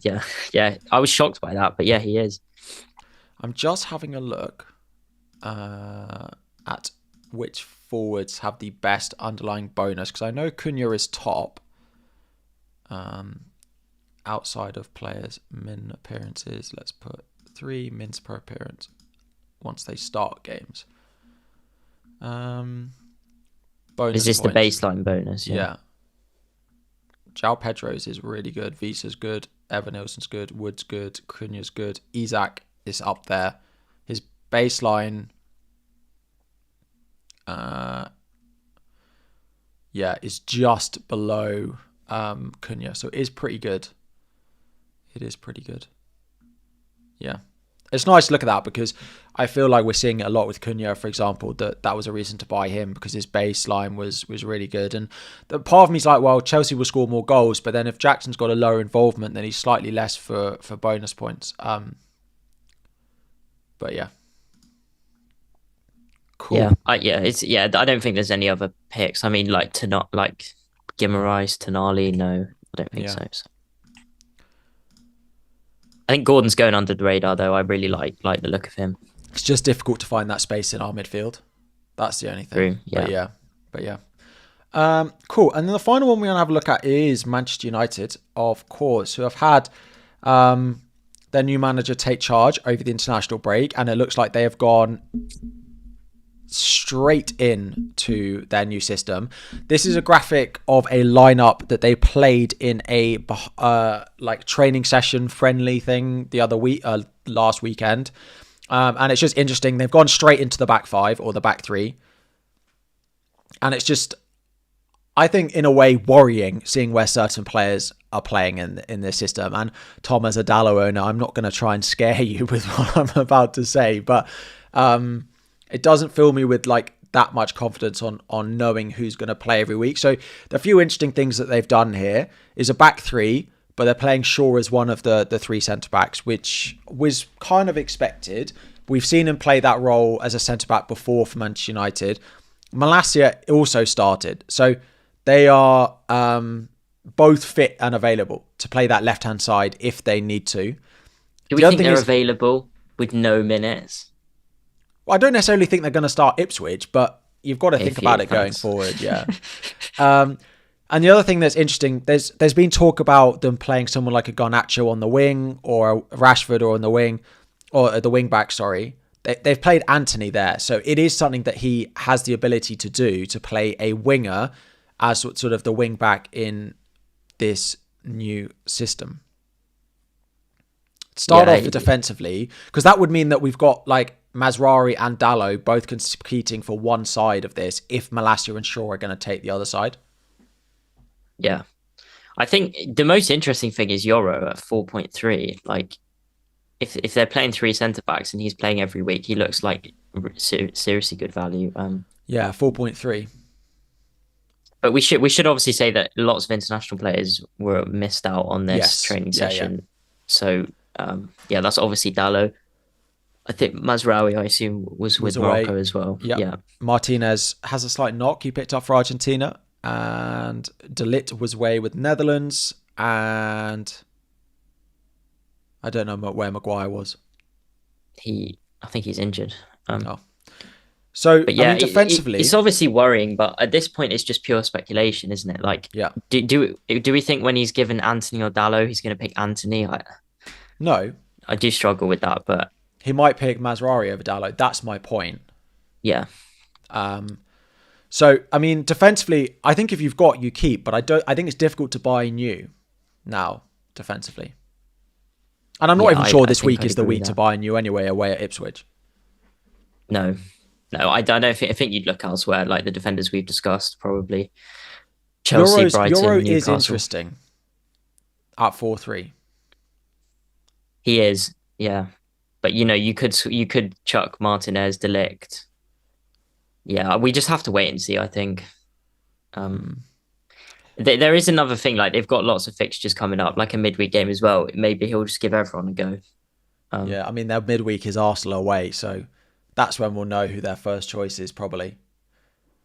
I was shocked by that, but yeah, he is. I'm just having a look at which forwards have the best underlying bonus, because I know Cunha is top. Outside of players' min appearances, let's put 3 mins per appearance once they start games. Bonus is this points. The baseline bonus? Yeah. João Pedro's is really good. Visa's good. Evan Nilsson's good. Wood's good. Cunha's good. Isak is up there. His baseline, is just below Cunha, so it is pretty good. It is pretty good. Yeah. It's nice to look at that, because I feel like we're seeing it a lot with Cunha, for example, that was a reason to buy him, because his baseline was really good. And the part of me's like, well, Chelsea will score more goals, but then if Jackson's got a lower involvement, then he's slightly less for bonus points. But yeah. Cool. Yeah, I don't think there's any other picks. I mean, like Guimaraes, Tonali, no, I don't think so. I think Gordon's going under the radar, though. I really like the look of him. It's just difficult to find that space in our midfield. That's the only thing. True, But yeah. Cool. And then the final one we're going to have a look at is Manchester United, of course, who have had their new manager take charge over the international break, and it looks like they have gone straight in to their new system. This is a graphic of a lineup that they played in a training session friendly thing the other week, last weekend, and it's just interesting. They've gone straight into the back 5 or the back 3, and it's just, I think, in a way, worrying seeing where certain players are playing in this system. And Tom, as a Dallo owner, I'm not going to try and scare you with what I'm about to say, but it doesn't fill me with like that much confidence on knowing who's going to play every week. So the few interesting things that they've done here is a back 3, but they're playing Shaw as one of the 3 centre-backs, which was kind of expected. We've seen him play that role as a centre-back before for Manchester United. Malacia also started. So they are both fit and available to play that left-hand side if they need to. Do we think they're available with no minutes? Well, I don't necessarily think they're going to start Ipswich, but you've got to think about it going forward. Yeah. And the other thing that's interesting, there's been talk about them playing someone like a Garnacho on the wing, or a Rashford or on the wing, or at the wing back, sorry. They've played Anthony there. So it is something that he has the ability to do, to play a winger as sort of the wing back in this new system. Start off defensively, because that would mean that we've got like Mazraoui and Dallo both competing for one side of this if Malacia and Shaw are going to take the other side. Yeah. I think the most interesting thing is Yoro at 4.3. Like, if they're playing 3 centre-backs and he's playing every week, he looks like seriously good value. 4.3. But we should obviously say that lots of international players were missed out on this training session. Yeah. So, that's obviously Dallo. I think Mazraoui, I assume, was with Morocco as well. Yep. Yeah. Martinez has a slight knock he picked up for Argentina. And De Ligt was away with Netherlands. And I don't know where Maguire was. I think he's injured. So, But I yeah, mean, defensively, it's obviously worrying, but at this point, it's just pure speculation, isn't it? Like, yeah, do we think when he's given Anthony or Dallo, he's going to pick Anthony? no, I do struggle with that, but he might pick Mazraoui over Dallo. That's my point. yeah. So, I mean, defensively, I think if you've got, you keep, but I think it's difficult to buy new now defensively. And I'm not even sure this week is the week to buy new anyway, away at Ipswich. No, I don't think. I think you'd look elsewhere, like the defenders we've discussed, probably Chelsea, Brighton, Euro Newcastle. is interesting at 4-3. He is, yeah, but you could chuck Martinez, De Ligt. Yeah, we just have to wait and see. I think. There is another thing, like they've got lots of fixtures coming up, like a midweek game as well. Maybe he'll just give everyone a go. Yeah, I mean their midweek is Arsenal away, so that's when we'll know who their first choice is probably.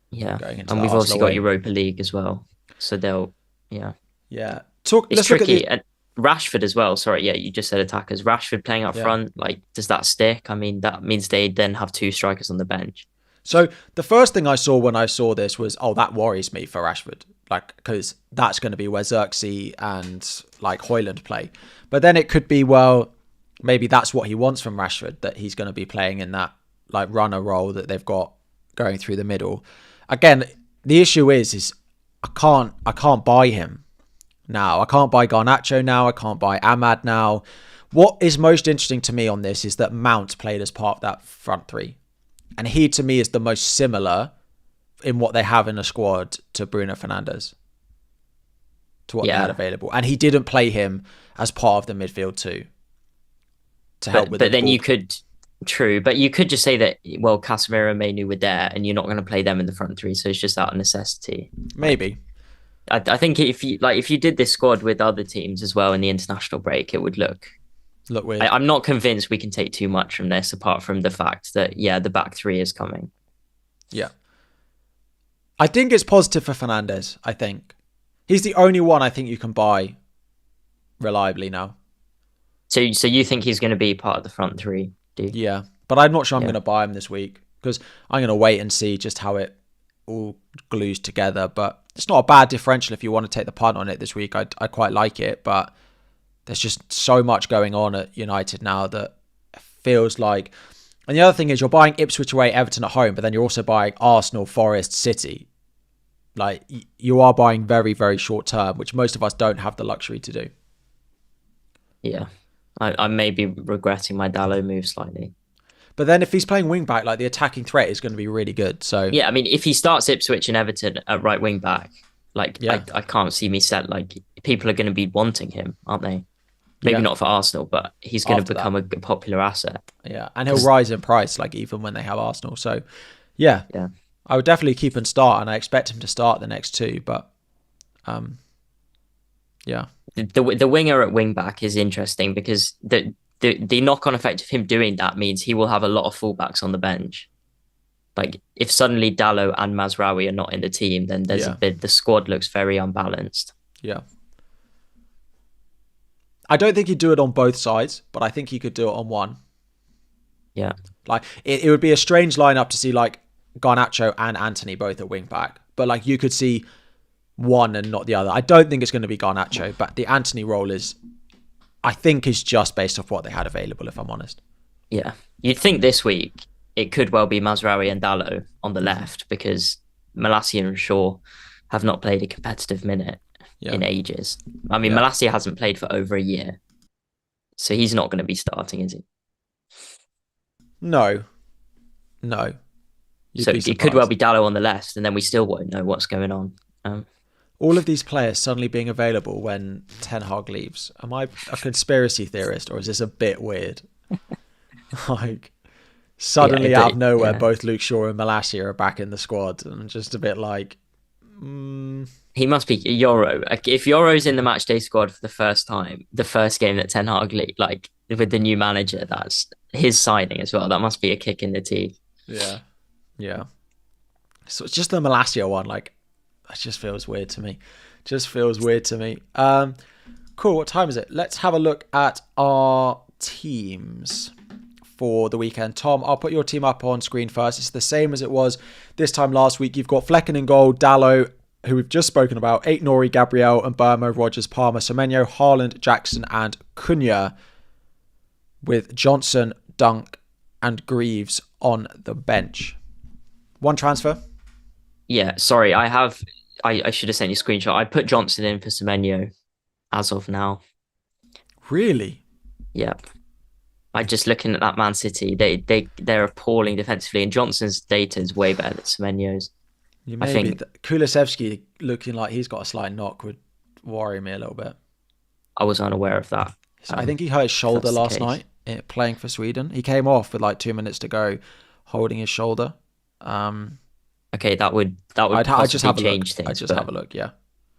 Yeah, and we've obviously got Europa League as well, so they'll yeah. It's tricky. And Rashford as well. Sorry, yeah, you just said attackers. Rashford playing up front, like does that stick? I mean, that means they then have two strikers on the bench. So the first thing I saw when I saw this was, oh, that worries me for Rashford, like because that's going to be where Xerxes and like Haaland play. But then it could be, well, maybe that's what he wants from Rashford, that he's going to be playing in that like runner role that they've got going through the middle. Again, the issue is I can't buy him now. I can't buy Garnacho now. I can't buy Ahmad now. What is most interesting to me on this is that Mount played as part of that front three. And he, to me, is the most similar in what they have in the squad to Bruno Fernandes, to what they had available. And he didn't play him as part of the midfield too, to help with. But then you could just say that, well, Casemiro and Mainu were there, and you're not going to play them in the front three, so it's just out of necessity. Maybe. I think if you did this squad with other teams as well in the international break, it would look weird. I'm not convinced we can take too much from this, apart from the fact that the back three is coming. Yeah, I think it's positive for Fernandes. I think he's the only one I think you can buy reliably now. So you think he's going to be part of the front three? Do you? Yeah, but I'm not sure I'm going to buy him this week because I'm going to wait and see just how it all glues together. But it's not a bad differential if you want to take the punt on it this week. I quite like it, but there's just so much going on at United now that feels like... And the other thing is you're buying Ipswich away, Everton at home, but then you're also buying Arsenal, Forest, City. Like, you are buying very, very short term, which most of us don't have the luxury to do. Yeah. I may be regretting my Dallo move slightly. But then if he's playing wing back, like the attacking threat is going to be really good. So yeah, I mean, if he starts Ipswich and Everton at right wing back, like I can't see me set, like people are going to be wanting him, aren't they? Maybe not for Arsenal, but he's going to become a popular asset. Yeah, and he'll rise in price, like even when they have Arsenal. So, yeah, I would definitely keep and start, and I expect him to start the next two. But, yeah, the winger at wing back is interesting because the knock-on effect of him doing that means he will have a lot of fullbacks on the bench. Like if suddenly Dallo and Mazraoui are not in the team, then there's the squad looks very unbalanced. Yeah. I don't think he'd do it on both sides, but I think he could do it on one. Yeah. Like it would be a strange lineup to see like Garnacho and Anthony both at wing back, but like you could see one and not the other. I don't think it's going to be Garnacho, but the Anthony role is just based off what they had available, if I'm honest. Yeah. You'd think this week it could well be Mazraoui and Dallo on the left because Malacia and Shaw have not played a competitive minute in ages. I mean, Malacia hasn't played for over a year, so he's not going to be starting, is he? No. So it could well be Dallo on the left, and then we still won't know what's going on. All of these players suddenly being available when Ten Hag leaves. Am I a conspiracy theorist, or is this a bit weird? Like, suddenly out of nowhere, both Luke Shaw and Malacia are back in the squad, and just a bit like... He must be Euro. If Euro's in the matchday squad for the first time, the first game that Ten Hag like with the new manager, that's his signing as well. That must be a kick in the teeth. Yeah. So it's just the Malacia one. Like, that just feels weird to me. Cool. What time is it? Let's have a look at our teams for the weekend. Tom, I'll put your team up on screen first. It's the same as it was this time last week. You've got Flecken in goal, Dallo, who we've just spoken about, Nori, Gabriel, and Burmo, Rogers, Palmer, Semenyo, Haaland, Jackson, and Cunha, with Johnson, Dunk, and Greaves on the bench. One transfer? Yeah, sorry. I should have sent you a screenshot. I put Johnson in for Semenyo as of now. Really? Yep. I just looking at that Man City, they're appalling defensively, and Johnson's data is way better than Semenyo's. I think Kulusevski looking like he's got a slight knock would worry me a little bit. I was unaware of that. I think he hurt his shoulder last night playing for Sweden. He came off with like 2 minutes to go, holding his shoulder. Okay, that would possibly change things. I just have a look, yeah.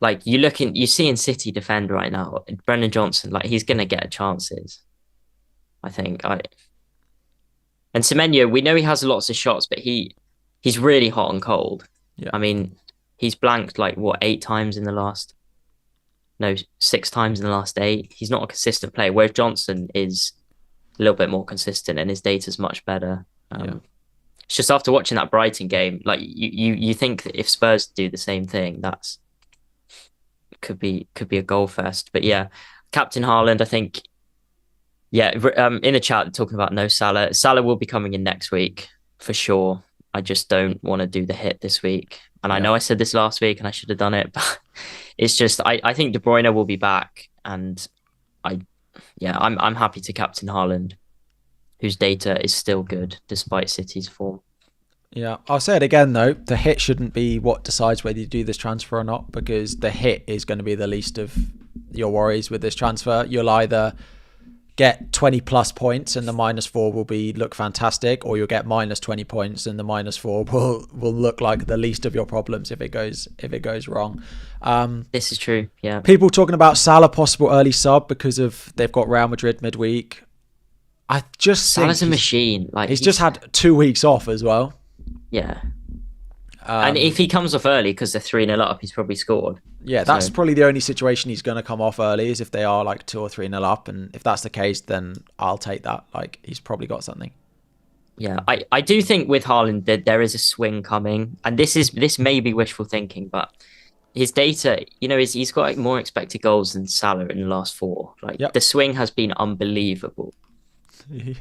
Like you see in City defend right now, Brendan Johnson, like he's gonna get chances. I think. And Semenyo, we know he has lots of shots, but he's really hot and cold. Yeah. I mean, he's blanked like 6 times in the last 8. He's not a consistent player, whereas Johnson is a little bit more consistent and his data's much better. It's just after watching that Brighton game, like you think that if Spurs do the same thing, that's could be a goal fest. But yeah, Captain Haaland, I think. Yeah, in the chat talking about no Salah. Salah will be coming in next week for sure. I just don't want to do the hit this week. And I know I said this last week and I should have done it, but it's just I think De Bruyne will be back, and I'm happy to captain Haaland, whose data is still good despite City's form. Yeah, I'll say it again though, the hit shouldn't be what decides whether you do this transfer or not, because the hit is going to be the least of your worries with this transfer. You'll either get 20 plus points and the -4 will look fantastic, or you'll get -20 points and the -4 will look like the least of your problems if it goes wrong. This is true. Yeah. People talking about Salah possible early sub because of they've got Real Madrid midweek. I just Salah's a machine. Like he's just had 2 weeks off as well. Yeah. And if he comes off early because they're 3-0 up, he's probably scored. Yeah, that's probably the only situation he's going to come off early is if they are like 2 or 3-0 up. And if that's the case, then I'll take that. Like, he's probably got something. Yeah, I do think with Haaland that there is a swing coming. And this may be wishful thinking, but his data, he's got like more expected goals than Salah in the last 4. Like, the swing has been unbelievable.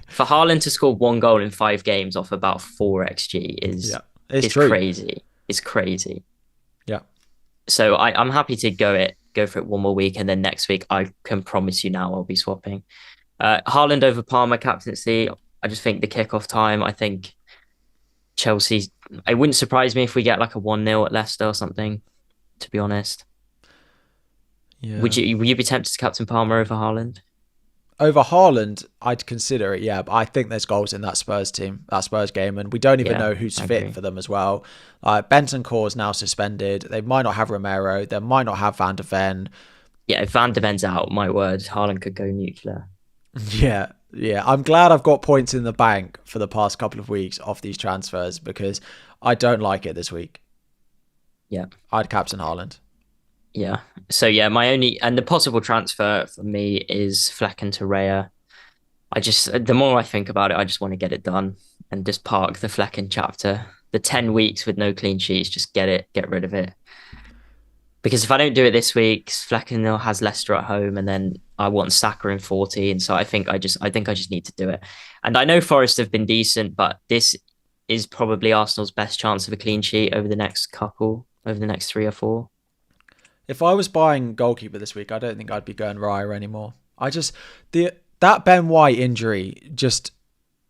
For Haaland to score 1 goal in 5 games off about 4 XG is crazy. It's crazy. Yeah. So I'm happy to go for it 1 more week, and then next week I can promise you now I'll be swapping. Haaland over Palmer captaincy. I just think the kickoff time. I think Chelsea. It wouldn't surprise me if we get like a 1-0 at Leicester or something. To be honest. Yeah. Would you be tempted to captain Palmer over Haaland? Over Haaland, I'd consider it, yeah. But I think there's goals in that Spurs team, that Spurs game, and we don't even know who's fit for them as well. Bentancur is now suspended. They might not have Romero. They might not have Van de Ven. Yeah, if Van de Ven's out, my word, Haaland could go nuclear. Yeah. I'm glad I've got points in the bank for the past couple of weeks off these transfers because I don't like it this week. Yeah. I'd captain Haaland. Yeah. So yeah, the possible transfer for me is Flecken to Raya. The more I think about it, I just want to get it done and just park the Flecken chapter. The 10 weeks with no clean sheets, just get rid of it. Because if I don't do it this week, Flecken has Leicester at home, and then I want Saka in 14. So I think I just need to do it. And I know Forest have been decent, but this is probably Arsenal's best chance of a clean sheet over the next 3 or 4. If I was buying goalkeeper this week, I don't think I'd be going Raya anymore. That Ben White injury just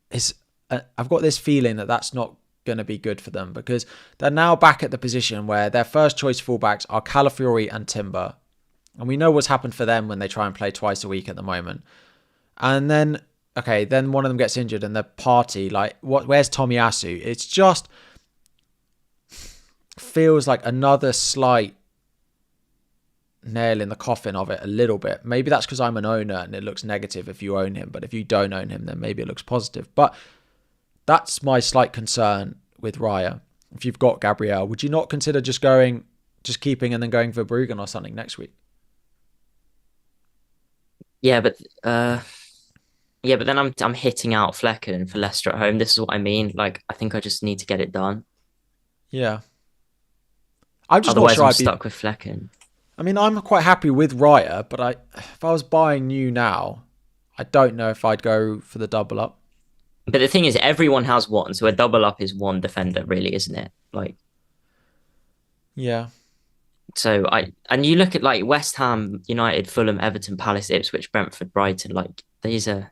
is. I've got this feeling that that's not going to be good for them because they're now back at the position where their first choice fullbacks are Calafiori and Timber, and we know what's happened for them when they try and play twice a week at the moment. And then one of them gets injured and the party where's Tomiyasu? It's just feels like another slight nail in the coffin of it a little bit. Maybe that's because I'm an owner and it looks negative if you own him, but if you don't own him, then maybe it looks positive. But that's my slight concern with Raya. If you've got Gabriel, would you not consider just keeping and then going for Bruggen or something next week? Yeah, but Yeah, but then I'm hitting out Flecken for Leicester at home. This is what I mean. Like, I think I just need to get it done. Yeah. I'm just not Otherwise, sure I'm I'd be. stuck with Flecken. I mean, I'm quite happy with Raya, but if I was buying new now, I don't know if I'd go for the double up. But the thing is, everyone has one, so a double up is one defender, really, isn't it? Like, Yeah. so and you look at like West Ham, United, Fulham, Everton, Palace, Ipswich, Brentford, Brighton, like these are,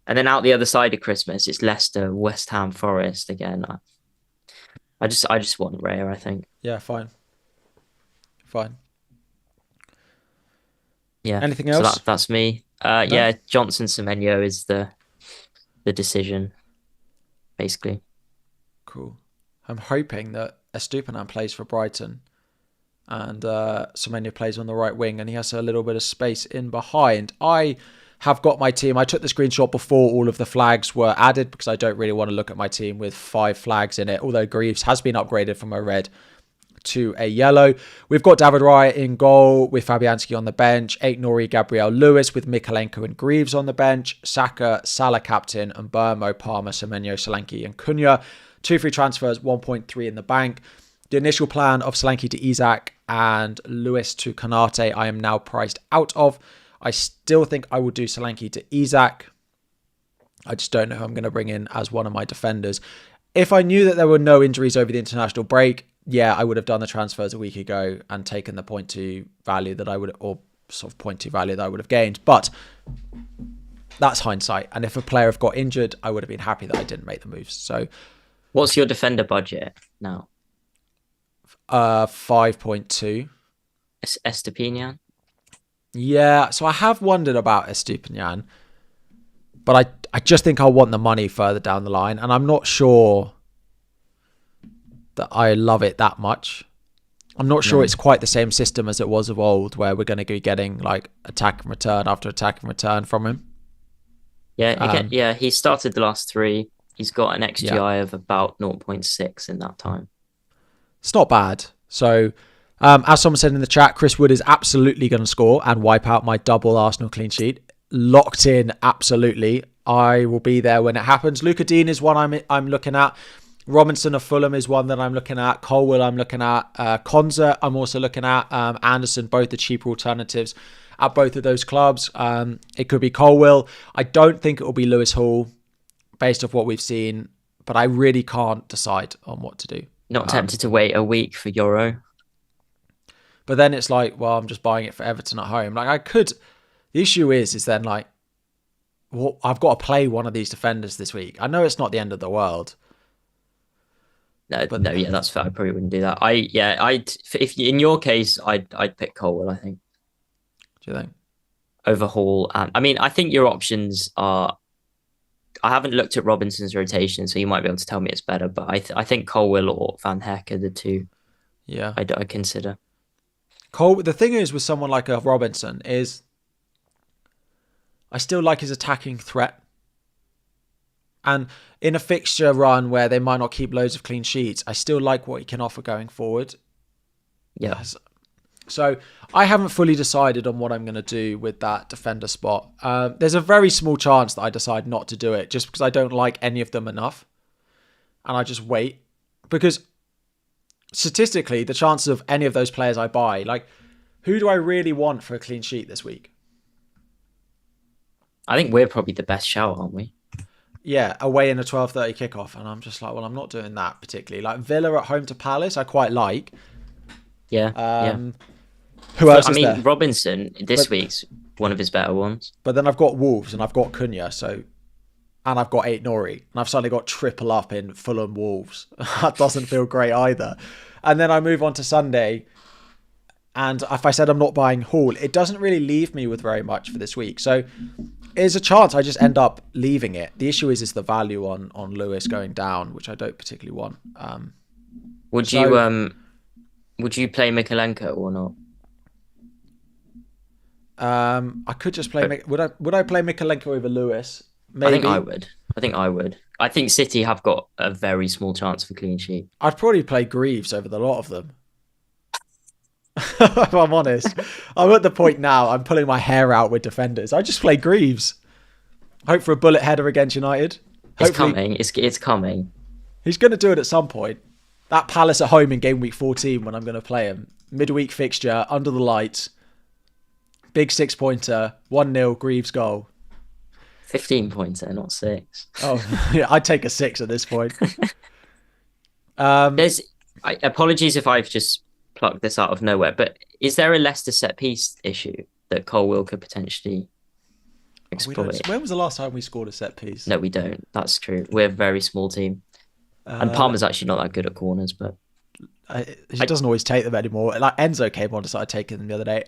and then out the other side of Christmas, it's Leicester, West Ham, Forest again. I just want Raya, I think. Yeah, fine. Fine. Yeah. Anything So else? that's me. No? Yeah, Johnson Semenyo is the decision, basically. Cool. I'm hoping that Estupiñán plays for Brighton and Semenyo plays on the right wing and he has a little bit of space in behind. I have got my team. I took the screenshot before all of the flags were added because I don't really want to look at my team with 5 flags in it, although Greaves has been upgraded from a red to a yellow. We've got David Raya in goal with Fabianski on the bench, Aït-Nouri, Gabriel Lewis with Mikalenko and Greaves on the bench, Saka, Salah captain, and Burmo, Palmer, Semenyo, Solanke and Cunha. 2 free transfers, 1.3 in the bank. The initial plan of Solanke to Isak and Lewis to Konate I am now priced out of. I still think I will do Solanke to Isak. I just don't know who I'm going to bring in as one of my defenders. If I knew that there were no injuries over the international break, yeah, I would have done the transfers a week ago and taken the 0.2 value that I would, or sort of 0.2 value that I would have gained. But that's hindsight. And if a player had got injured, I would have been happy that I didn't make the moves. So, what's your defender budget now? 5.2. Estupiñán? Yeah, so I have wondered about Estupiñán, but I just think I'll want the money further down the line, and I'm not sure that I love it that much. I'm not sure it's quite the same system as it was of old, where we're going to be getting like attack and return after attack and return from him. Yeah, again, yeah, he started the last 3. He's got an XGI of about 0.6 in that time. It's not bad. So, as someone said in the chat, Chris Wood is absolutely going to score and wipe out my double Arsenal clean sheet. Locked in, absolutely. I will be there when it happens. Luca Dean is one I'm looking at. Robinson of Fulham is one that I'm looking at. Colwill I'm looking at. Konza I'm also looking at. Anderson, both the cheaper alternatives at both of those clubs. It could be Colwill. I don't think it will be Lewis Hall based off what we've seen, but I really can't decide on what to do. Not tempted to wait a week for Euro. But then it's like, well, I'm just buying it for Everton at home. Like I could. The issue is then like, well, I've got to play one of these defenders this week. I know it's not the end of the world. No, yeah, that's fair. I probably wouldn't do that. If in your case, I'd pick Colwell, I think. Do you think? Overhaul, I mean, I think your options are. I haven't looked at Robinson's rotation, so you might be able to tell me it's better. But I think Colwell or Van Heck are the two. Yeah, I consider. The thing is with someone like a Robinson is, I still like his attacking threat. And in a fixture run where they might not keep loads of clean sheets, I still like what he can offer going forward. Yeah. So I haven't fully decided on what I'm going to do with that defender spot. There's a very small chance that I decide not to do it just because I don't like any of them enough. And I just wait. Because statistically, the chances of any of those players I buy, like, who do I really want for a clean sheet this week? I think we're probably the best shout, aren't we? Yeah, away in a 12:30 kickoff. And I'm just like, well, I'm not doing that particularly. Like Villa at home to Palace, I quite like. Yeah. Who else is there? Robinson this week's one of his better ones. But then I've got Wolves and I've got Cunha, and I've got Aït-Nouri, and I've suddenly got triple up in Fulham Wolves. That doesn't feel great either. And then I move on to Sunday, and if I said I'm not buying Hall, it doesn't really leave me with very much for this week. So there's a chance I just end up leaving it. The issue is the value on Lewis going down, which I don't particularly want. Would you play Mikalenko or not? I could just play. Would I play Mikalenko over Lewis? Maybe. I think I would. I think City have got a very small chance for clean sheet. I'd probably play Greaves over the lot of them. If I'm honest, I'm at the point now. I'm pulling my hair out with defenders. I just play Greaves. Hope for a bullet header against United. It's coming. It's coming. He's going to do it at some point. That Palace at home in game week 14 when I'm going to play him. Midweek fixture, under the lights. Big 6-pointer, 1-0, Greaves goal. 15-pointer, not 6. Oh, yeah, I'd take a 6 at this point. Apologies if I've just plucked this out of nowhere, but is there a Leicester set piece issue that Colwill could potentially exploit? When was the last time we scored a set piece? No, we don't. That's true. We're a very small team. And Palmer's actually not that good at corners, but he doesn't always take them anymore. Like Enzo came on to start taking them the other day.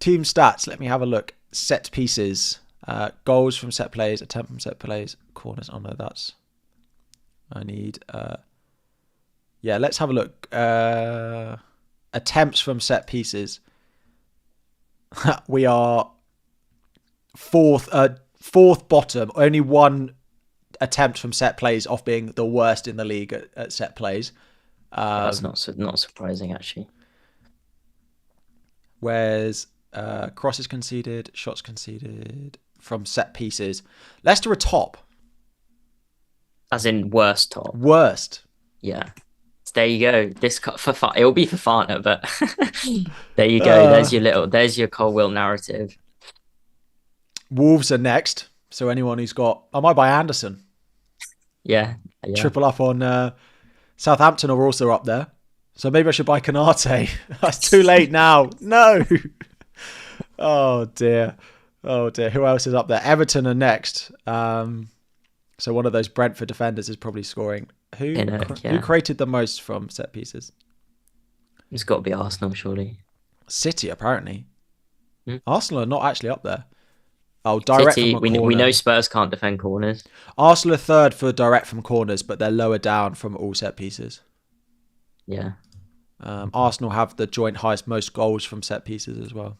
Team stats. Let me have a look. Set pieces, goals from set plays, attempt from set plays, corners. Oh no, that's. I need. Yeah, let's have a look. Attempts from set pieces. We are fourth bottom. Only one attempt from set plays off being the worst in the league at set plays. That's not surprising, actually. Whereas crosses conceded, shots conceded from set pieces. Leicester are top. As in worst top. Worst. Yeah. There you go. It'll be for Fafana, but there you go. There's your Colwill narrative. Wolves are next. So anyone who's got, I might buy Anderson. Yeah. Triple up on Southampton are also up there. So maybe I should buy Canate. That's too late now. No. Oh dear. Who else is up there? Everton are next. So one of those Brentford defenders is probably scoring. Who created the most from set pieces? It's got to be Arsenal, surely. City, apparently. Arsenal are not actually up there. Oh, direct City, from a corner. We know Spurs can't defend corners. Arsenal are third for direct from corners, but they're lower down from all set pieces. Yeah. Arsenal have the joint highest most goals from set pieces as well.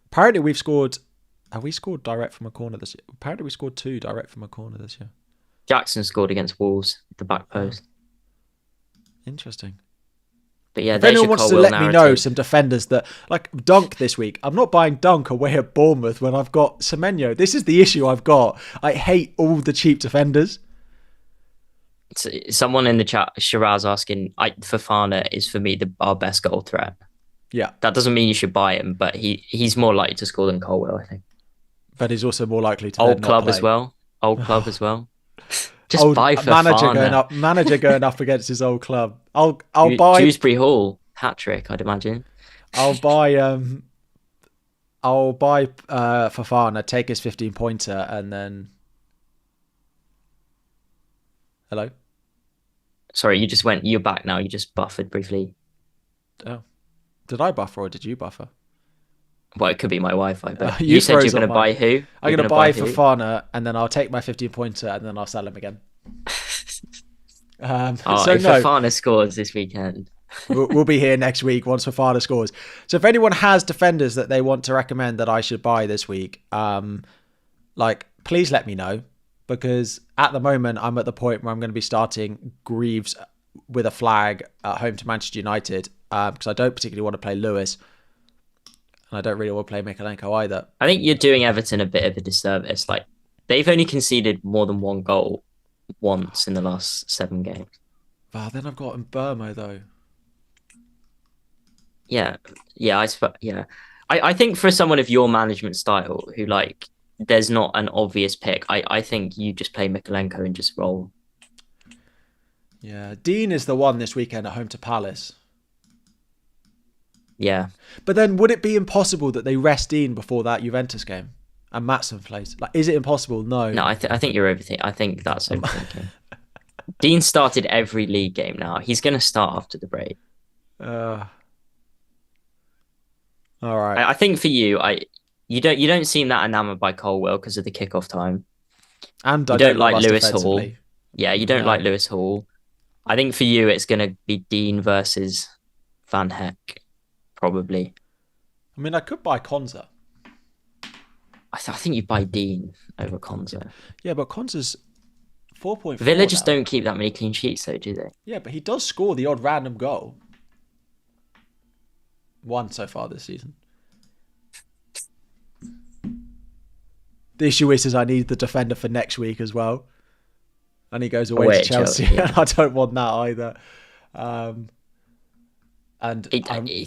Apparently we've scored... Have we scored direct from a corner this year? Apparently we scored 2 direct from a corner this year. Jackson scored against Wolves, the back post. Interesting. But yeah, if anyone wants to let me know some defenders that... Like Dunk this week. I'm not buying Dunk away at Bournemouth when I've got Semenyo. This is the issue I've got. I hate all the cheap defenders. Someone in the chat, Shiraz, asking, Fafana is for me our best goal threat. Yeah. That doesn't mean you should buy him, but he's more likely to score than Colwill, I think. But he's also more likely to Old club as well. Just buy Fafana. Manager going up against his old club. I'll buy Dewsbury Hall hat trick, I'd imagine. I'll buy Fafana, take his 15-pointer, and then. Hello. Sorry, you're back now. You just buffered briefly. Oh, did I buffer or did you buffer? Well, it could be my Wi-Fi, but you said you're going to buy who? I'm going to buy Fafana, and then I'll take my 15-pointer, and then I'll sell him again. Fafana scores this weekend. we'll be here next week once Fafana scores. So if anyone has defenders that they want to recommend that I should buy this week, please let me know, because at the moment I'm at the point where I'm going to be starting Greaves with a flag at home to Manchester United, because I don't particularly want to play Lewis. And I don't really want to play Mikalenko either. I think you're doing Everton a bit of a disservice. Like, they've only conceded more than 1 goal once in the last 7 games. Wow, then I've got Mbermo though. Yeah. I think for someone of your management style, who there's not an obvious pick, I think you just play Mikalenko and just roll. Yeah, Dean is the one this weekend at home to Palace. Yeah. But then would it be impossible that they rest Dean before that Juventus game and Maatsen plays? Is it impossible? No. No, I think you're overthinking. I think that's overthinking. Dean started every league game now. He's going to start after the break. All right. I think for you, you don't seem that enamored by Colwill because of the kickoff time. And you don't like Lewis Hall. Yeah, you don't like Lewis Hall. I think for you, it's going to be Dean versus Van Heck. Probably. I mean, I could buy Konza. I think you buy Dean over Konza. Yeah, but Konza's 4.4. Villa just don't keep that many clean sheets, though, do they? Yeah, but he does score the odd random goal. 1 so far this season. The issue is I need the defender for next week as well. And he goes away to Chelsea, yeah. and I don't want that either. And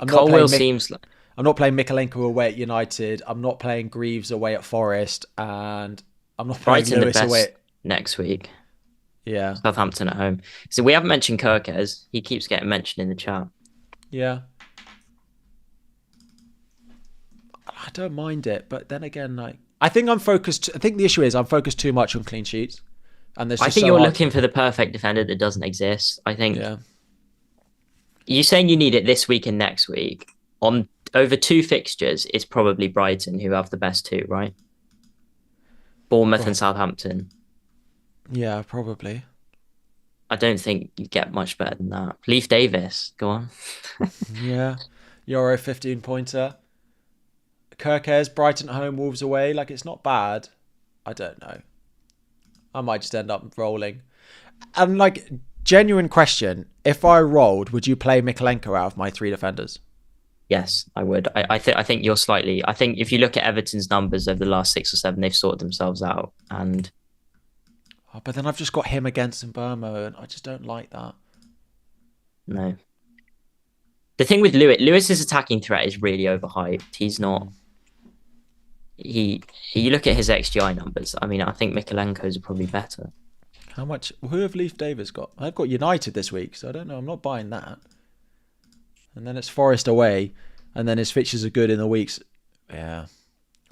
Colwill seems like... I'm not playing Mikalenko away at United. I'm not playing Greaves away at Forest, and I'm not playing Brighton Lewis away next week. Yeah. Southampton at home. So we haven't mentioned Kirkes. He keeps getting mentioned in the chat. Yeah. I don't mind it, but then again, like I think the issue is I'm focused too much on clean sheets. And I think you're looking for the perfect defender that doesn't exist. I think you're saying you need it this week and next week. On over 2 fixtures, it's probably Brighton who have the best 2, right? Bournemouth and Southampton. Yeah, probably. I don't think you get much better than that. Leif Davis, go on. Yeah. Euro 15-pointer. Kirkes, Brighton at home, Wolves away. Like, it's not bad. I don't know. I might just end up rolling. And, like, genuine question. If I rolled, would you play Mikalenko out of my 3 defenders? Yes, I would. I think you're slightly... I think if you look at Everton's numbers over the last 6 or 7, they've sorted themselves out. And... but then I've just got him against Mbeumo, and I just don't like that. No. The thing with Lewis's attacking threat is really overhyped. He's not... You look at his XGI numbers. I mean, I think Mikalenko's are probably better. How much? Who have Leif Davis got? I've got United this week, so I don't know. I'm not buying that. And then it's Forest away, and then his fixtures are good in the weeks. Yeah.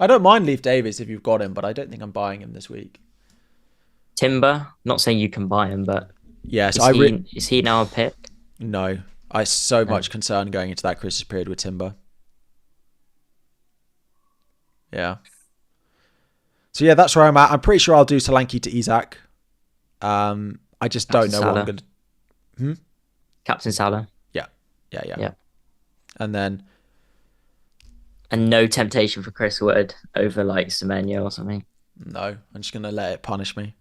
I don't mind Leif Davis if you've got him, but I don't think I'm buying him this week. Timber, not saying you can buy him, but yes, is he now a pick? No. I so much concern going into that Christmas period with Timber. Yeah. So yeah, that's where I'm at. I'm pretty sure I'll do Solanke to Isak. I just don't know what I'm going to... Captain Salah. Yeah. And then... And no temptation for Chris Wood over like Semenyo or something? No, I'm just going to let it punish me.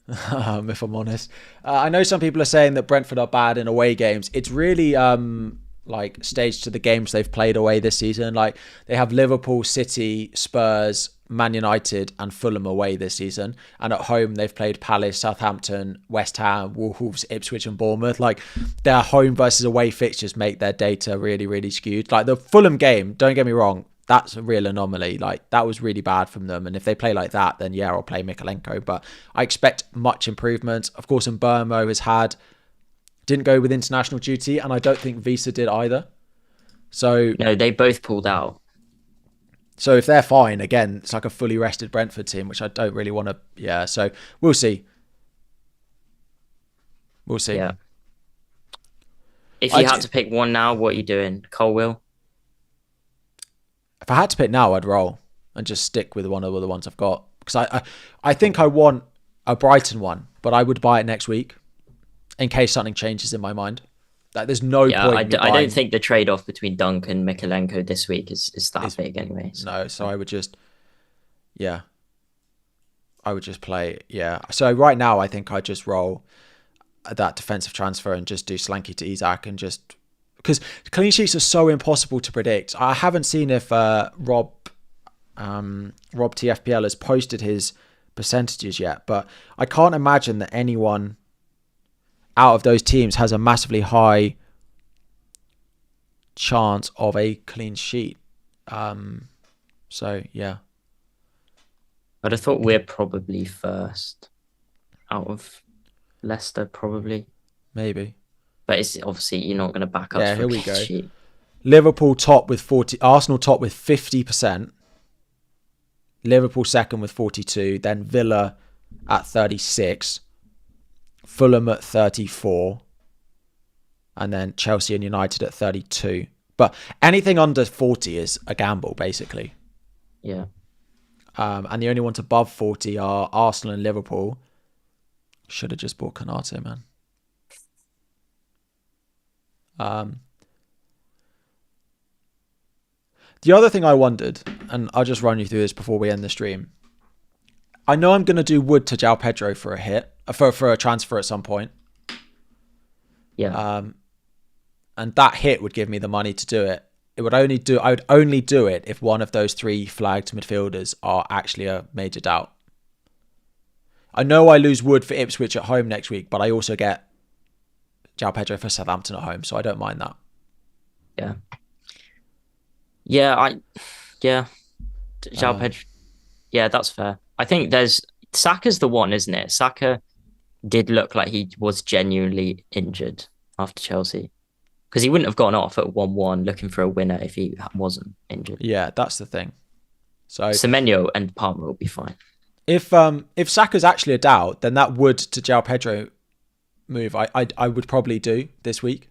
If I'm honest. I know some people are saying that Brentford are bad in away games. It's really like staged to the games they've played away this season. Like they have Liverpool, City, Spurs, Man United and Fulham away this season. And at home they've played Palace, Southampton, West Ham, Wolves, Ipswich and Bournemouth. Like their home versus away fixtures make their data really, really skewed. Like the Fulham game, don't get me wrong, that's a real anomaly. Like that was really bad from them. And if they play like that, then yeah, I'll play Mikalenko. But I expect much improvement. Of course, Mbeumo didn't go with international duty, and I don't think Visa did either. So no, they both pulled out. So if they're fine, again, it's like a fully rested Brentford team, which I don't really want to. Yeah, so we'll see. We'll see. Yeah. If you had to pick one now, what are you doing? Colwill? If I had to pick now, I'd roll and just stick with one of the ones I've got. Because I think I want a Brighton one, but I would buy it next week in case something changes in my mind. Like, there's no point. I don't think the trade-off between Dunk and Mikalenko this week is that big anyway. So. No, so I would just... Yeah. I would just play... Yeah. So right now, I think I'd just roll that defensive transfer and just do Solanke to Isak and just... Because clean sheets are so impossible to predict. I haven't seen if Rob TFPL has posted his percentages yet, but I can't imagine that anyone out of those teams has a massively high chance of a clean sheet. So, yeah. I'd have thought we're probably first out of Leicester, probably. Maybe. But it's obviously you're not going to back up. Yeah, here we go. Sheet. Liverpool top with 40. Arsenal top with 50%. Liverpool second with 42. Then Villa at 36. Fulham at 34. And then Chelsea and United at 32. But anything under 40 is a gamble, basically. Yeah. And the only ones above 40 are Arsenal and Liverpool. Should have just bought Konate, man. The other thing I wondered, and I'll just run you through this before we end the stream. I know I'm going to do Wood to João Pedro for a hit, for a transfer at some point. Yeah. And that hit would give me the money to do it. I would only do it if one of those 3 flagged midfielders are actually a major doubt. I know I lose Wood for Ipswich at home next week, but I also get João Pedro for Southampton at home, so I don't mind that. Yeah. Yeah, João Pedro. Yeah, that's fair. I think Saka's the one, isn't it? Saka did look like he was genuinely injured after Chelsea. Because he wouldn't have gone off at 1-1 looking for a winner if he wasn't injured. Yeah, that's the thing. So Semenyo and Palmer will be fine. If Saka's actually a doubt, then that Wood to João Pedro move I would probably do this week.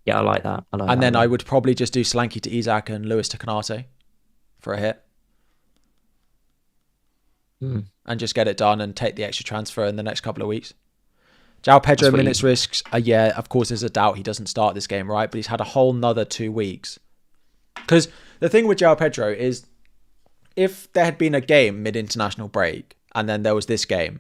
Yeah, I like that. And then I would probably just do Solanke to Isak and Lewis to Konate for a hit. And just get it done and take the extra transfer in the next couple of weeks. João Pedro minutes risks, yeah, of course there's a doubt he doesn't start this game, right? But he's had a whole nother 2 weeks. Because the thing with João Pedro is, if there had been a game mid-international break and then there was this game,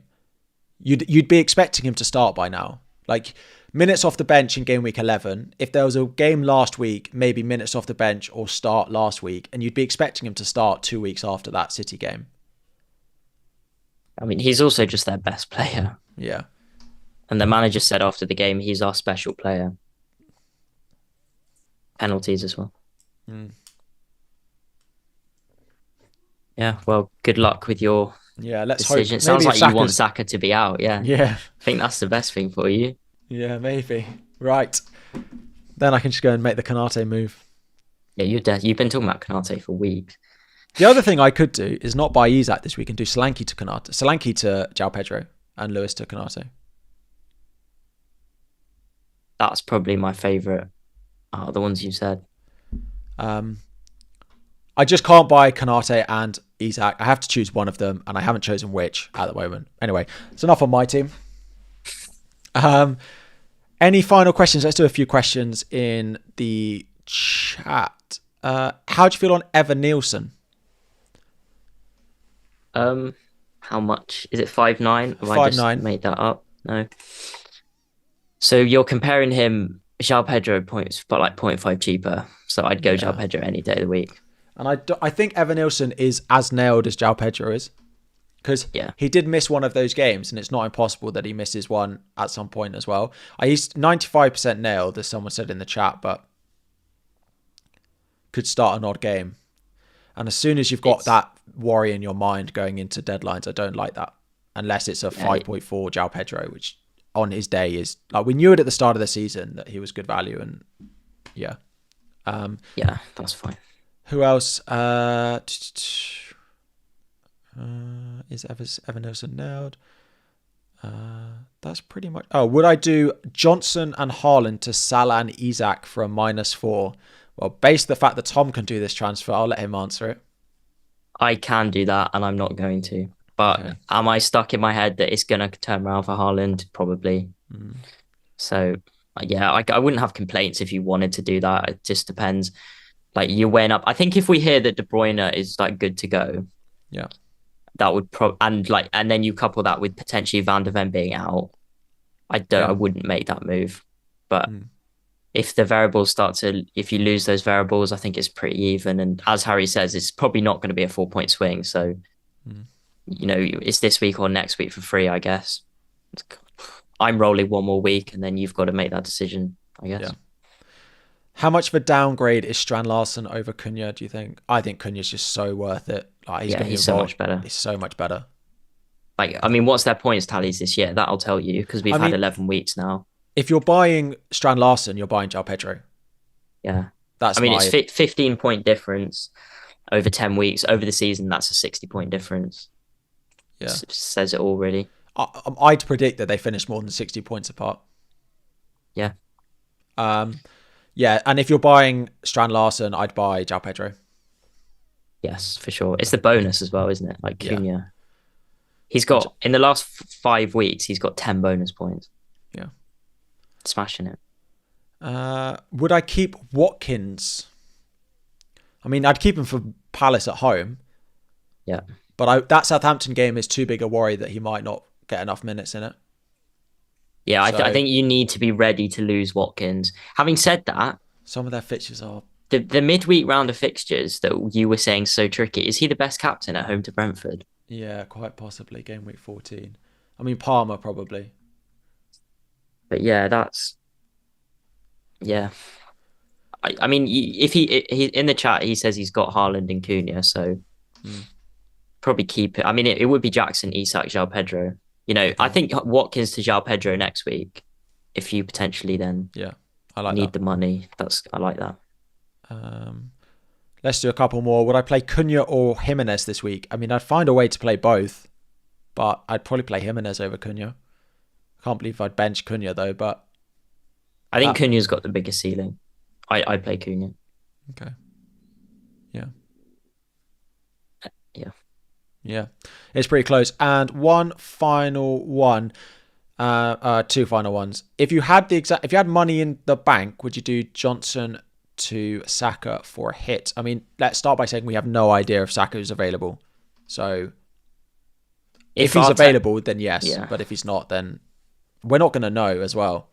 you'd be expecting him to start by now. Like, minutes off the bench in game week 11, if there was a game last week, maybe minutes off the bench or start last week, and you'd be expecting him to start 2 weeks after that City game. I mean, he's also just their best player. Yeah. And the manager said after the game, he's our special player. Penalties as well. Yeah, well, good luck with your decision. Hope. It sounds like you want Saka to be out, yeah. Yeah. I think that's the best thing for you. Yeah, maybe. Right. Then I can just go and make the Konate move. Yeah, you've been talking about Konate for weeks. The other thing I could do is not buy Isak this week and do Solanke to João Pedro and Lewis to Konate. That's probably my favourite out of the ones you said. I just can't buy Konate and Isak. I have to choose one of them, and I haven't chosen which at the moment. Anyway, it's enough on my team. Any final questions? Let's do a few questions in the chat. How do you feel on Evan Nielsen? How much? Is it 5'9"? 5'9". I just made that up? No. So you're comparing him, João Pedro points, but like 0.5 cheaper. So I'd go João Pedro any day of the week. And I think Evan Nielsen is as nailed as João Pedro is. Because he did miss one of those games, and it's not impossible that he misses one at some point as well. He's 95% nailed, as someone said in the chat, but could start an odd game. And as soon as you've got that worry in your mind going into deadlines, I don't like that. Unless it's a 5.4 João Pedro, which on his day is... like, we knew it at the start of the season that he was good value, and yeah. Yeah, that's fine. Who else? Is Evan Nielsen nailed? That's pretty much... oh, would I do Johnson and Haaland to Salah and Isak for a -4? Well, based on the fact that Tom can do this transfer, I'll let him answer it. I can do that, and I'm not going to. But am I stuck in my head that it's going to turn around for Haaland? Probably. So, yeah, I wouldn't have complaints if you wanted to do that. It just depends. Like, you're weighing up. I think if we hear that De Bruyne is like good to go, that would and then you couple that with potentially Van de Ven being out, I wouldn't make that move. But if the variables if you lose those variables, I think it's pretty even. And as Harry says, it's probably not going to be a 4-point swing. So, it's this week or next week for free, I guess. I'm rolling one more week, and then you've got to make that decision, I guess. Yeah. How much of a downgrade is Strand Larsen over Cunha, do you think? I think Cunha's just so worth it. Like, he's so much better. He's so much better. Like, I mean, what's their points tallies this year? That'll tell you, because we've had 11 weeks now. If you're buying Strand Larsen, you're buying João Pedro. Yeah. It's 15-point difference over 10 weeks. Over the season, that's a 60-point difference. Yeah. Says it all, really. I'd predict that they finish more than 60 points apart. Yeah. Yeah, and if you're buying Strand Larsen, I'd buy João Pedro. Yes, for sure. It's the bonus as well, isn't it? Like Cunha. He's got, in the last 5 weeks, he's got 10 bonus points. Yeah. Smashing it. Would I keep Watkins? I mean, I'd keep him for Palace at home. Yeah. But that Southampton game is too big a worry that he might not get enough minutes in it. Yeah, I think you need to be ready to lose Watkins. Having said that... some of their fixtures are the midweek round of fixtures that you were saying so tricky. Is he the best captain at home to Brentford? Yeah, quite possibly. Game week 14. I mean, Palmer probably. But yeah, yeah. I mean, if he in the chat he says he's got Haaland and Cunha, so probably keep it. I mean, it would be Jackson, Isak, João Pedro. I think Watkins to João Pedro next week. If you potentially then I like need that. the money, I like that. Let's do a couple more. Would I play Cunha or Jimenez this week? I mean, I'd find a way to play both, but I'd probably play Jimenez over Cunha. I can't believe I'd bench Cunha though, but I think Cunha's got the biggest ceiling. I play Cunha. Okay. Yeah. Yeah. Yeah. It's pretty close. And one final one. Two final ones. If you had money in the bank, would you do Johnson to Saka for a hit? I mean, let's start by saying we have no idea if Saka is available. So if he's available, then yes. Yeah. But if he's not, then we're not going to know as well.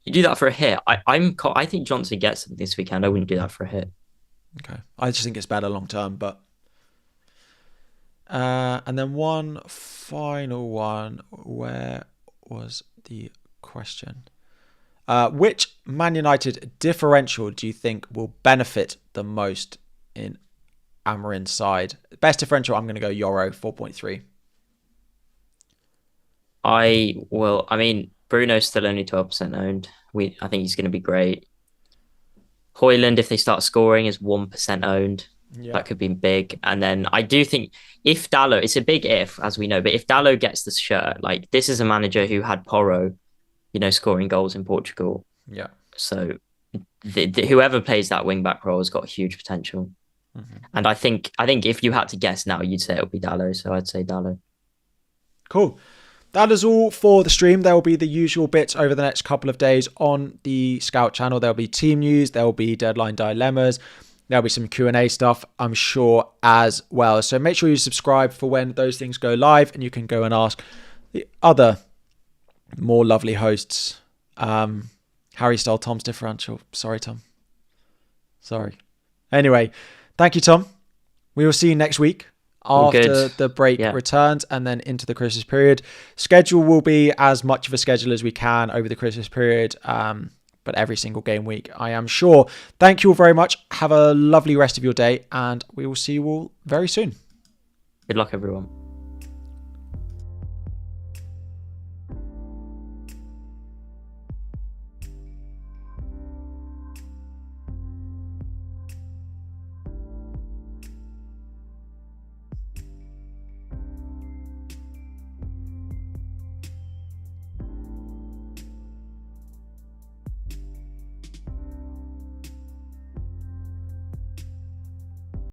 You do that for a hit. I think Johnson gets it this weekend. I wouldn't do that for a hit. Okay. I just think it's better long term, but and then one final one. Where was the question? Which Man United differential do you think will benefit the most in Amarin's side? Best differential, I'm going to go Euro 4.3. I mean, Bruno's still only 12% owned. I think he's going to be great. Haaland, if they start scoring, is 1% owned. Yeah. That could be big. And then I do think if Dalot, it's a big if, as we know, but if Dalot gets the shirt, like this is a manager who had Porro, scoring goals in Portugal. Yeah. So whoever plays that wing back role has got huge potential. Mm-hmm. And I think if you had to guess now, you'd say it would be Dalot. So I'd say Dalot. Cool. That is all for the stream. There will be the usual bits over the next couple of days on the Scout channel. There'll be team news. There'll be deadline dilemmas. There'll be some Q&A stuff, I'm sure, as well. So make sure you subscribe for when those things go live, and you can go and ask the other more lovely hosts. Harry stole Tom's differential. Sorry, Tom. Sorry. Anyway, thank you, Tom. We will see you next week after the break returns and then into the Christmas period. Schedule will be as much of a schedule as we can over the Christmas period. But every single game week, I am sure. Thank you all very much. Have a lovely rest of your day, and we will see you all very soon. Good luck, everyone.